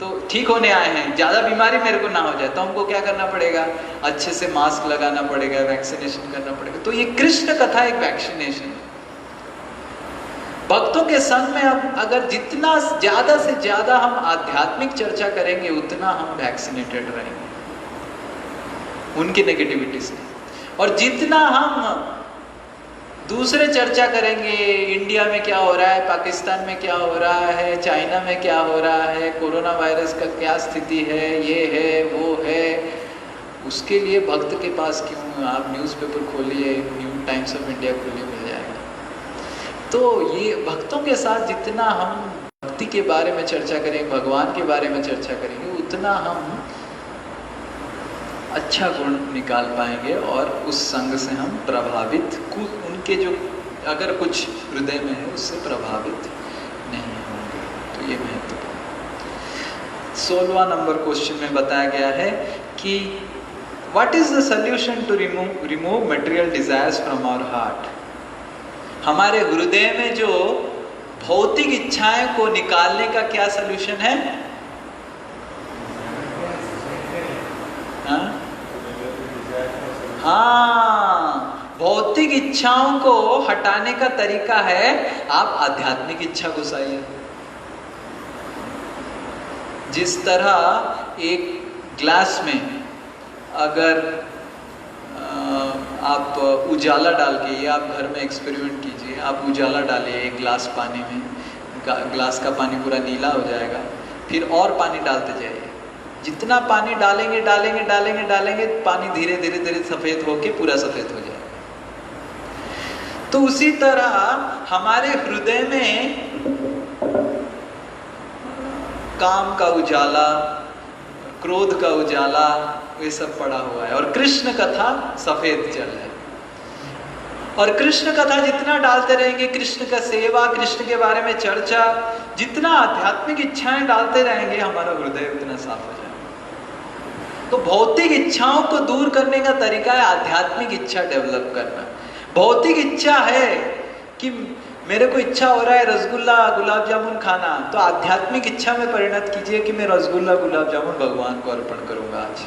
तो ठीक होने आए हैं, ज़्यादा बीमारी मेरे को ना हो जाए, तो हमको क्या करना पड़ेगा? अच्छे से मास्क लगाना पड़ेगा, वैक्सीनेशन करना पड़ेगा। तो ये कृष्ण कथा एक वैक्सीनेशन है। भक्तों के संग में हम अगर जितना ज़्यादा से ज़्यादा हम आध्यात्मिक चर्चा करेंगे उतना हम वैक्सीनेटेड रहेंगे उनकी नेगेटिविटी से। और जितना हम दूसरे चर्चा करेंगे, इंडिया में क्या हो रहा है, पाकिस्तान में क्या हो रहा है, चाइना में क्या हो रहा है, कोरोना वायरस का क्या स्थिति है, ये है वो है, उसके लिए भक्त के पास क्यों? आप न्यूज़पेपर खोलिए, न्यू टाइम्स ऑफ इंडिया खोलिए, मिल जाएगा। तो ये भक्तों के साथ जितना हम भक्ति के बारे में चर्चा करेंगे, भगवान के बारे में चर्चा करेंगे, उतना हम अच्छा गुण निकाल पाएंगे और उस संग से हम प्रभावित, उनके जो अगर कुछ हृदय में है उससे प्रभावित नहीं होंगे। तो ये महत्वपूर्ण। 16वां नंबर क्वेश्चन में बताया गया है कि what is the solution to remove material desires from our heart. हमारे हृदय में जो भौतिक इच्छाएं को निकालने का क्या सॉल्यूशन है? हाँ, भौतिक इच्छाओं को हटाने का तरीका है आप आध्यात्मिक इच्छा घुसाइए। जिस तरह एक ग्लास में अगर आप उजाला डाल के, ये आप घर में एक्सपेरिमेंट कीजिए, आप उजाला डालिए एक गिलास पानी में, ग्लास का पानी पूरा नीला हो जाएगा, फिर और पानी डालते जाइए। जितना पानी डालेंगे डालेंगे डालेंगे डालेंगे, पानी धीरे धीरे धीरे सफ़ेद होके पूरा सफ़ेद हो जाएगा। तो उसी तरह हमारे हृदय में काम का उजाला, क्रोध का उजाला, ये सब पड़ा हुआ है। और कृष्ण कथा सफेद जल है। और कृष्ण कथा जितना डालते रहेंगे, कृष्ण का सेवा, कृष्ण के बारे में चर्चा, जितना आध्यात्मिक इच्छाएं डालते रहेंगे, हमारा हृदय उतना साफ हो जाएगा। तो भौतिक इच्छाओं को दूर करने का तरीका है आध्यात्मिक इच्छा डेवलप करना। भौतिक इच्छा है कि मेरे को इच्छा हो रहा है रसगुल्ला गुलाब जामुन खाना, तो आध्यात्मिक इच्छा में परिणत कीजिए कि मैं रसगुल्ला गुलाब जामुन भगवान को अर्पण करूंगा आज।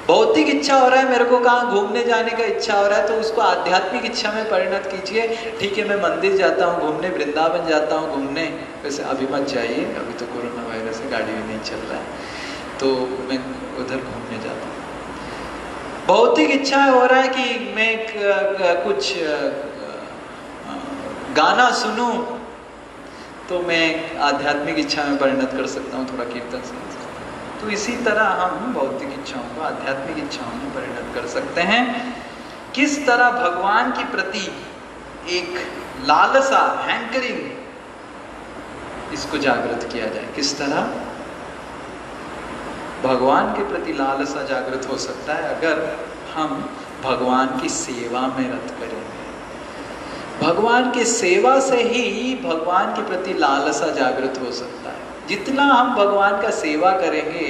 भौतिक इच्छा हो रहा है, मेरे को कहाँ घूमने जाने का इच्छा हो रहा है, तो उसको आध्यात्मिक इच्छा में परिणत कीजिए। ठीक है, मैं मंदिर जाता हूँ घूमने, वृंदावन जाता हूँ घूमने, वैसे अभी मत जाइए, अभी तो कोरोना वायरस है, गाड़ी भी नहीं चल रहा है, तो मैं उधर घूमने जाता हूँ। भौतिक इच्छा हो रहा है कि मैं कुछ गाना सुनूं, तो मैं आध्यात्मिक इच्छा में परिणत कर सकता हूँ, थोड़ा कीर्तन सुन सकता हूँ। तो इसी तरह हम भौतिक इच्छाओं को आध्यात्मिक इच्छाओं में परिणत कर सकते हैं। किस तरह भगवान के प्रति एक लालसा, हैंकरिंग, इसको जागृत किया जाए। किस तरह भगवान के प्रति लालसा जागृत हो सकता है? अगर हम भगवान की सेवा में रत करेंगे। भगवान की सेवा से ही भगवान के प्रति लालसा जागृत हो सकता है। जितना हम भगवान का सेवा करेंगे,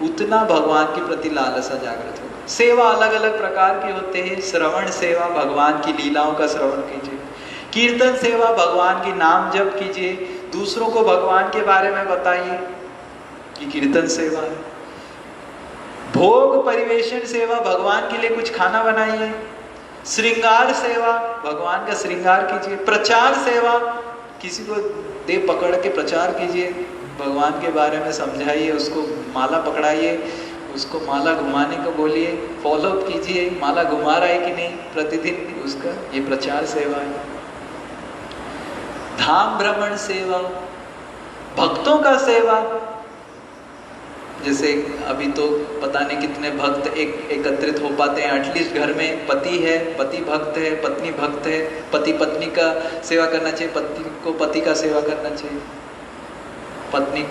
उतना भगवान के प्रति लालसा जागृत होगा। सेवा अलग अलग प्रकार के होते हैं। श्रवण सेवा, भगवान की लीलाओं का श्रवण कीजिए। कीर्तन सेवा, भगवान की नाम जप कीजिए। दूसरों को भगवान के बारे में बताइए, कि कीर्तन सेवा है। भोग परिवेशन सेवा, भगवान के लिए कुछ खाना बनाइए। श्रृंगार सेवा, भगवान का श्रृंगार कीजिए। प्रचार सेवा, किसी को दे पकड़ के प्रचार कीजिए, भगवान के बारे में समझाइए, उसको माला पकड़ाइए, उसको माला घुमाने को बोलिए, फॉलो अप कीजिए, माला घुमा रहा है कि नहीं प्रतिदिन उसका, ये प्रचार सेवा है। धाम भ्रमण सेवा, भक्तों का सेवा, जैसे अभी तो पता नहीं कितने भक्त एकत्रित हो पाते हैं। एटलीस्ट घर में पति है, पति भक्त है, पत्नी भक्त है, पति पत्नी का सेवा करना चाहिए, पति को पति का सेवा करना चाहिए। पत्नी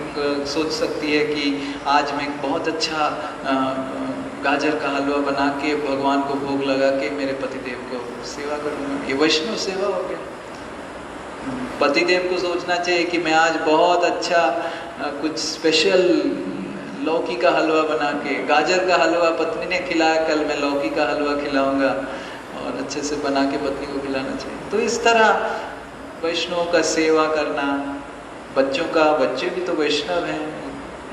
सोच सकती है कि आज मैं बहुत अच्छा गाजर का हलवा बना के भगवान को भोग लगा के मेरे पतिदेव को सेवा करूँगा, ये वैष्णव सेवा हो गया। पतिदेव को सोचना चाहिए कि मैं आज बहुत अच्छा कुछ स्पेशल लौकी का हलवा बना के, गाजर का हलवा पत्नी ने खिलाया, कल मैं लौकी का हलवा खिलाऊंगा, और अच्छे से बना के पत्नी को खिलाना चाहिए। तो इस तरह वैष्णव का सेवा करना, बच्चे भी तो वैष्णव हैं,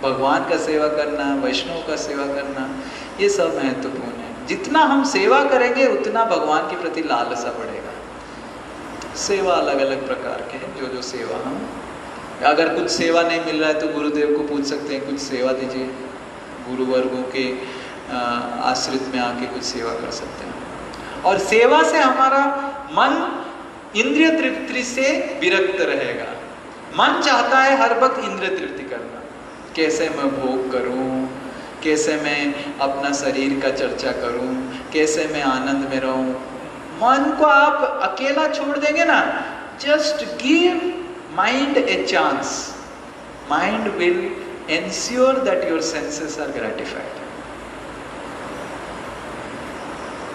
भगवान का सेवा करना, वैष्णव का सेवा करना, ये सब महत्वपूर्ण है। जितना हम सेवा करेंगे उतना भगवान के प्रति लालसा बढ़ेगा। सेवा अलग अलग प्रकार के हैं, जो सेवा हम, अगर कुछ सेवा नहीं मिल रहा है तो गुरुदेव को पूछ सकते हैं, कुछ सेवा दीजिए। गुरुवर्गों के आश्रित में आके कुछ सेवा कर सकते हैं। और सेवा से हमारा मन इंद्रिय तृप्ति से विरक्त रहेगा। मन चाहता है हर वक्त इंद्रिय तृप्ति करना, कैसे मैं भोग करूं, कैसे मैं अपना शरीर का चर्चा करूं, कैसे मैं आनंद में रहूं। मन को आप अकेला छोड़ देंगे ना, just give mind a chance, mind will ensure that your senses are gratified.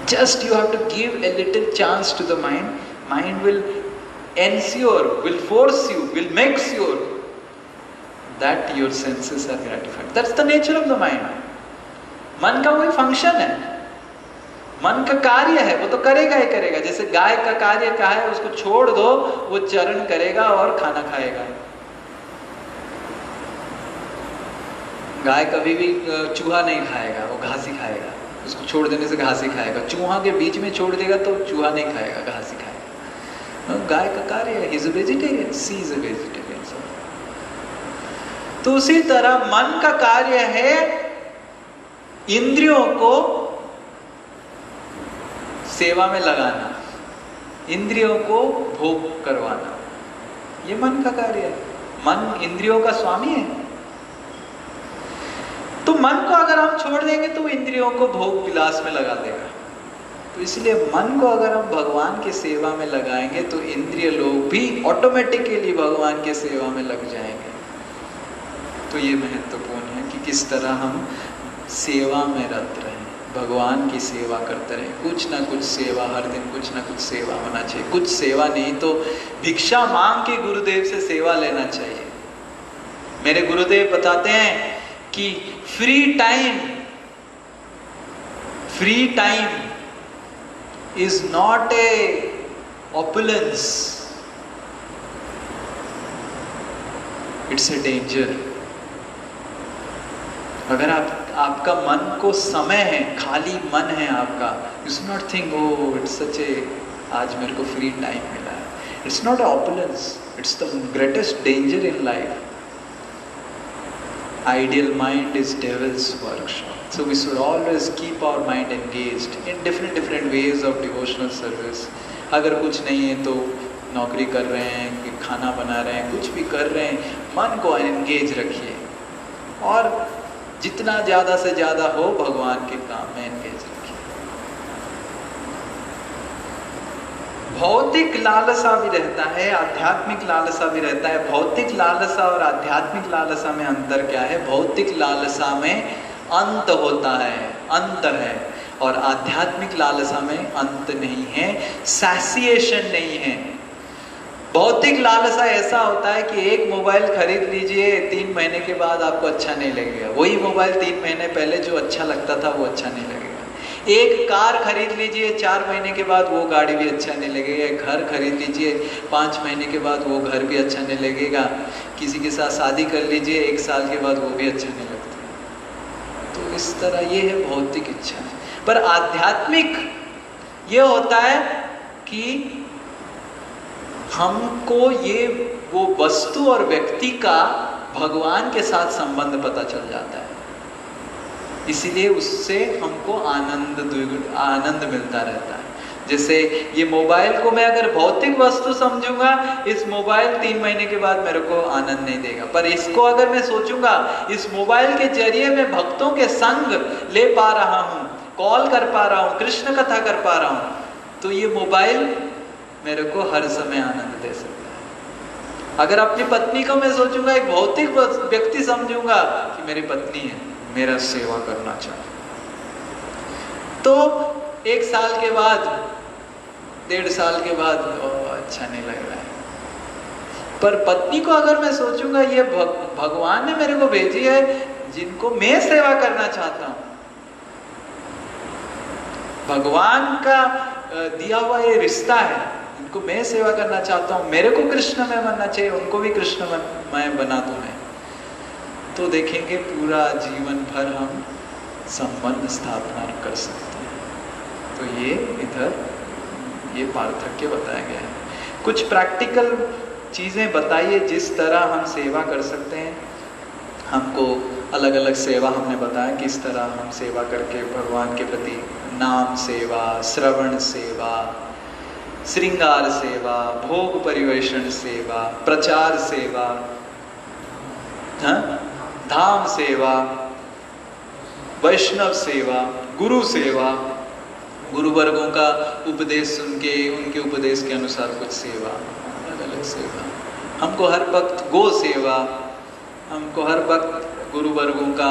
Just you have to give a little chance to the mind. Mind will ensure, will force you, will make sure that your senses are gratified. That's the nature of the mind. मन का वही function है, मन का कार्य है, वो तो करेगा ही करेगा। जैसे गाय का कार्य क्या है, उसको छोड़ दो, वो चरण करेगा और खाना खाएगा। गाय कभी भी चूहा नहीं खाएगा, वो घास ही खाएगा। उसको छोड़ देने से घास ही खाएगा। चूहा के बीच में छोड़ देगा तो चूहा नहीं खाएगा, घास ही खाएगा। गाय का कार्य है, is a vegetarian, she is a vegetarian. तो उसी तरह मन का कार्य है इंद्रियों को सेवा में लगाना, इंद्रियों को भोग करवाना, ये मन का कार्य है। मन इंद्रियों का स्वामी है। तो मन को अगर हम छोड़ देंगे तो इंद्रियों को भोग विलास में लगा देगा। तो इसलिए मन को अगर हम भगवान की सेवा में लगाएंगे तो इंद्रिय लोग भी ऑटोमेटिकली भगवान की सेवा में लग जाएंगे। तो ये महत्वपूर्ण है कि किस तरह हम सेवा में रत रहें, भगवान की सेवा करते रहें। कुछ ना कुछ सेवा, हर दिन कुछ ना कुछ सेवा होना चाहिए। कुछ सेवा नहीं तो भिक्षा मांग के गुरुदेव से सेवा लेना चाहिए। मेरे गुरुदेव बताते हैं कि free time is not a opulence, it's a danger. अगर आपका मन को समय है, खाली मन है आपका, you should not think oh it's such a, आज मेरे को फ्री टाइम मिला है। It's not opulence, it's the greatest danger in life. Ideal mind is devil's workshop. So we should always keep our mind engaged in different ways of devotional service. अगर कुछ नहीं है तो नौकरी कर रहे हैं, खाना बना रहे हैं, कुछ भी कर रहे हैं, मन को एंगेज रखिए और जितना ज़्यादा से ज़्यादा हो भगवान के काम में एंगेज रखिए। भौतिक लालसा भी रहता है, आध्यात्मिक लालसा भी रहता है। भौतिक लालसा और आध्यात्मिक लालसा में अंतर क्या है? भौतिक लालसा में अंत होता है, अंत है, और आध्यात्मिक लालसा में अंत नहीं है, सैसिएशन नहीं है। भौतिक लालसा ऐसा होता है कि एक मोबाइल खरीद लीजिए, 3 महीने के बाद आपको अच्छा नहीं लगेगा। वही मोबाइल 3 महीने पहले जो अच्छा लगता था वो अच्छा नहीं लगेगा। एक कार खरीद लीजिए, 4 महीने के बाद वो गाड़ी भी अच्छा नहीं लगेगा। एक घर खरीद लीजिए, 5 महीने के बाद वो घर भी अच्छा नहीं लगेगा। किसी के साथ शादी कर लीजिए, 1 साल के बाद वो भी अच्छा नहीं लगता। तो इस तरह ये है भौतिक इच्छा। पर आध्यात्मिक ये होता है कि हमको ये वो वस्तु और व्यक्ति का भगवान के साथ संबंध पता चल जाता है, इसीलिए उससे हमको आनंद मिलता रहता है। जैसे ये मोबाइल को मैं अगर भौतिक वस्तु समझूंगा, इस मोबाइल 3 महीने के बाद मेरे को आनंद नहीं देगा। पर इसको अगर मैं सोचूंगा इस मोबाइल के जरिए मैं भक्तों के संग ले पा रहा हूँ, कॉल कर पा रहा हूँ, कृष्ण कथा कर पा रहा हूँ, तो ये मोबाइल मेरे को हर समय आनंद दे सकता है। अगर अपनी पत्नी को मैं सोचूंगा, एक भौतिक व्यक्ति समझूंगा कि मेरी पत्नी है, मेरा सेवा करना चाहिए, तो 1 साल के बाद, 1.5 साल के बाद अच्छा नहीं लग रहा है। पर पत्नी को अगर मैं सोचूंगा ये भगवान ने मेरे को भेजी है जिनको मैं सेवा करना चाहता हूँ, भगवान का दिया हुआ ये रिश्ता है, इनको मैं सेवा करना चाहता हूँ, मेरे को कृष्णमय बनना चाहिए, उनको भी कृष्णमय बना दूं मैं, तो देखेंगे पूरा जीवन भर हम संबंध स्थापना कर सकते हैं। तो ये इधर ये पार्थक्य बताया गया है। कुछ प्रैक्टिकल चीज़ें बताइए जिस तरह हम सेवा कर सकते हैं। हमको अलग अलग सेवा हमने बताया, किस तरह हम सेवा करके भगवान के प्रति, नाम सेवा, श्रवण सेवा, श्रृंगार सेवा, भोग परिवेषण सेवा, प्रचार सेवा, धाम सेवा, वैष्णव सेवा, गुरु सेवा, गुरु वर्गों का उपदेश सुन के उनके उपदेश के अनुसार कुछ सेवा, अलग अलग सेवा। हमको हर वक्त गो सेवा, हमको हर वक्त गुरु वर्गों का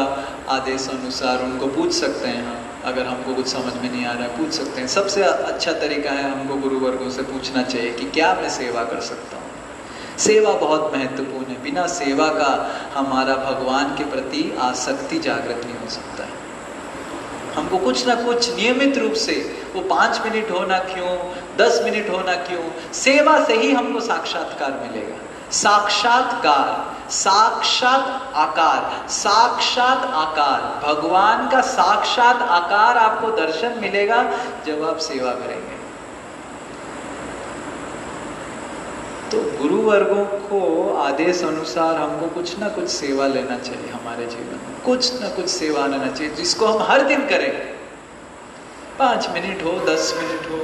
आदेश अनुसार उनको पूछ सकते हैं हम, अगर हमको कुछ समझ में नहीं आ रहा है पूछ सकते हैं। सबसे अच्छा तरीका है हमको गुरु वर्गों से पूछना चाहिए कि क्या मैं सेवा कर सकता हूँ। सेवा बहुत महत्वपूर्ण है, बिना सेवा का हमारा भगवान के प्रति आसक्ति जागृत नहीं हो सकता है। हमको कुछ ना कुछ नियमित रूप से, वो 5 मिनट होना क्यों, 10 मिनट होना क्यों, सेवा से ही हमको साक्षात्कार मिलेगा। साक्षात्कार, साक्षात आकार, साक्षात आकार, भगवान का साक्षात आकार आपको दर्शन मिलेगा जब आप सेवा करेंगे। तो गुरु वर्गों को आदेश अनुसार हमको कुछ ना कुछ सेवा लेना चाहिए हमारे जीवन में, कुछ ना कुछ सेवा लेना चाहिए जिसको हम हर दिन करें। 5 मिनट हो, 10 मिनट हो,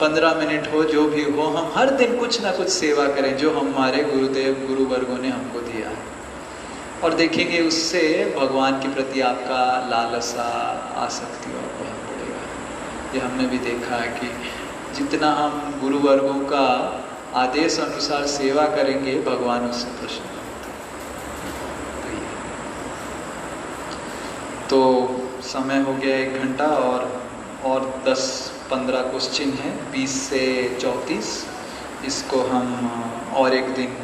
15 मिनट हो, जो भी हो, हम हर दिन कुछ ना कुछ सेवा करें जो हमारे गुरुदेव गुरु वर्गों ने हमको दिया है। और देखेंगे उससे भगवान के प्रति आपका लालसा, आसक्ति और बहुत बढ़ेगा। ये हमने भी देखा है कि जितना हम गुरु वर्गों का आदेश अनुसार सेवा करेंगे, भगवान उससे प्रसन्न होते हैं। तो समय हो गया 1 घंटा और 10-15 क्वेश्चन है 20 से 34। इसको हम और एक दिन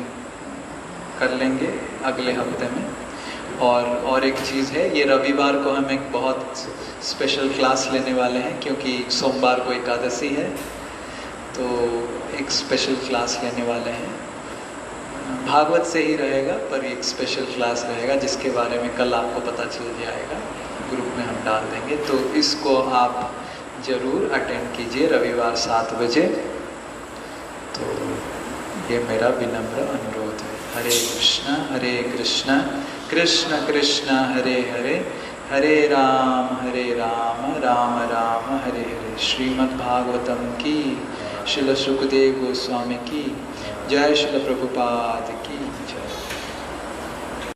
कर लेंगे अगले हफ्ते में। और एक चीज़ है, ये रविवार को हम एक बहुत स्पेशल क्लास लेने वाले हैं क्योंकि सोमवार को एकादशी है, तो एक स्पेशल क्लास लेने वाले हैं। भागवत से ही रहेगा पर एक स्पेशल क्लास रहेगा जिसके बारे में कल आपको पता चल जाएगा, ग्रुप में हम डाल देंगे। तो इसको आप ज़रूर अटेंड कीजिए रविवार 7 बजे। तो ये मेरा विनम्र अनुरोध है। हरे कृष्ण कृष्ण कृष्ण हरे हरे, हरे राम राम राम हरे हरे। श्रीमद् भागवतम की, श्रील सुखदेव गोस्वामी की जय, श्रील प्रभुपाद की।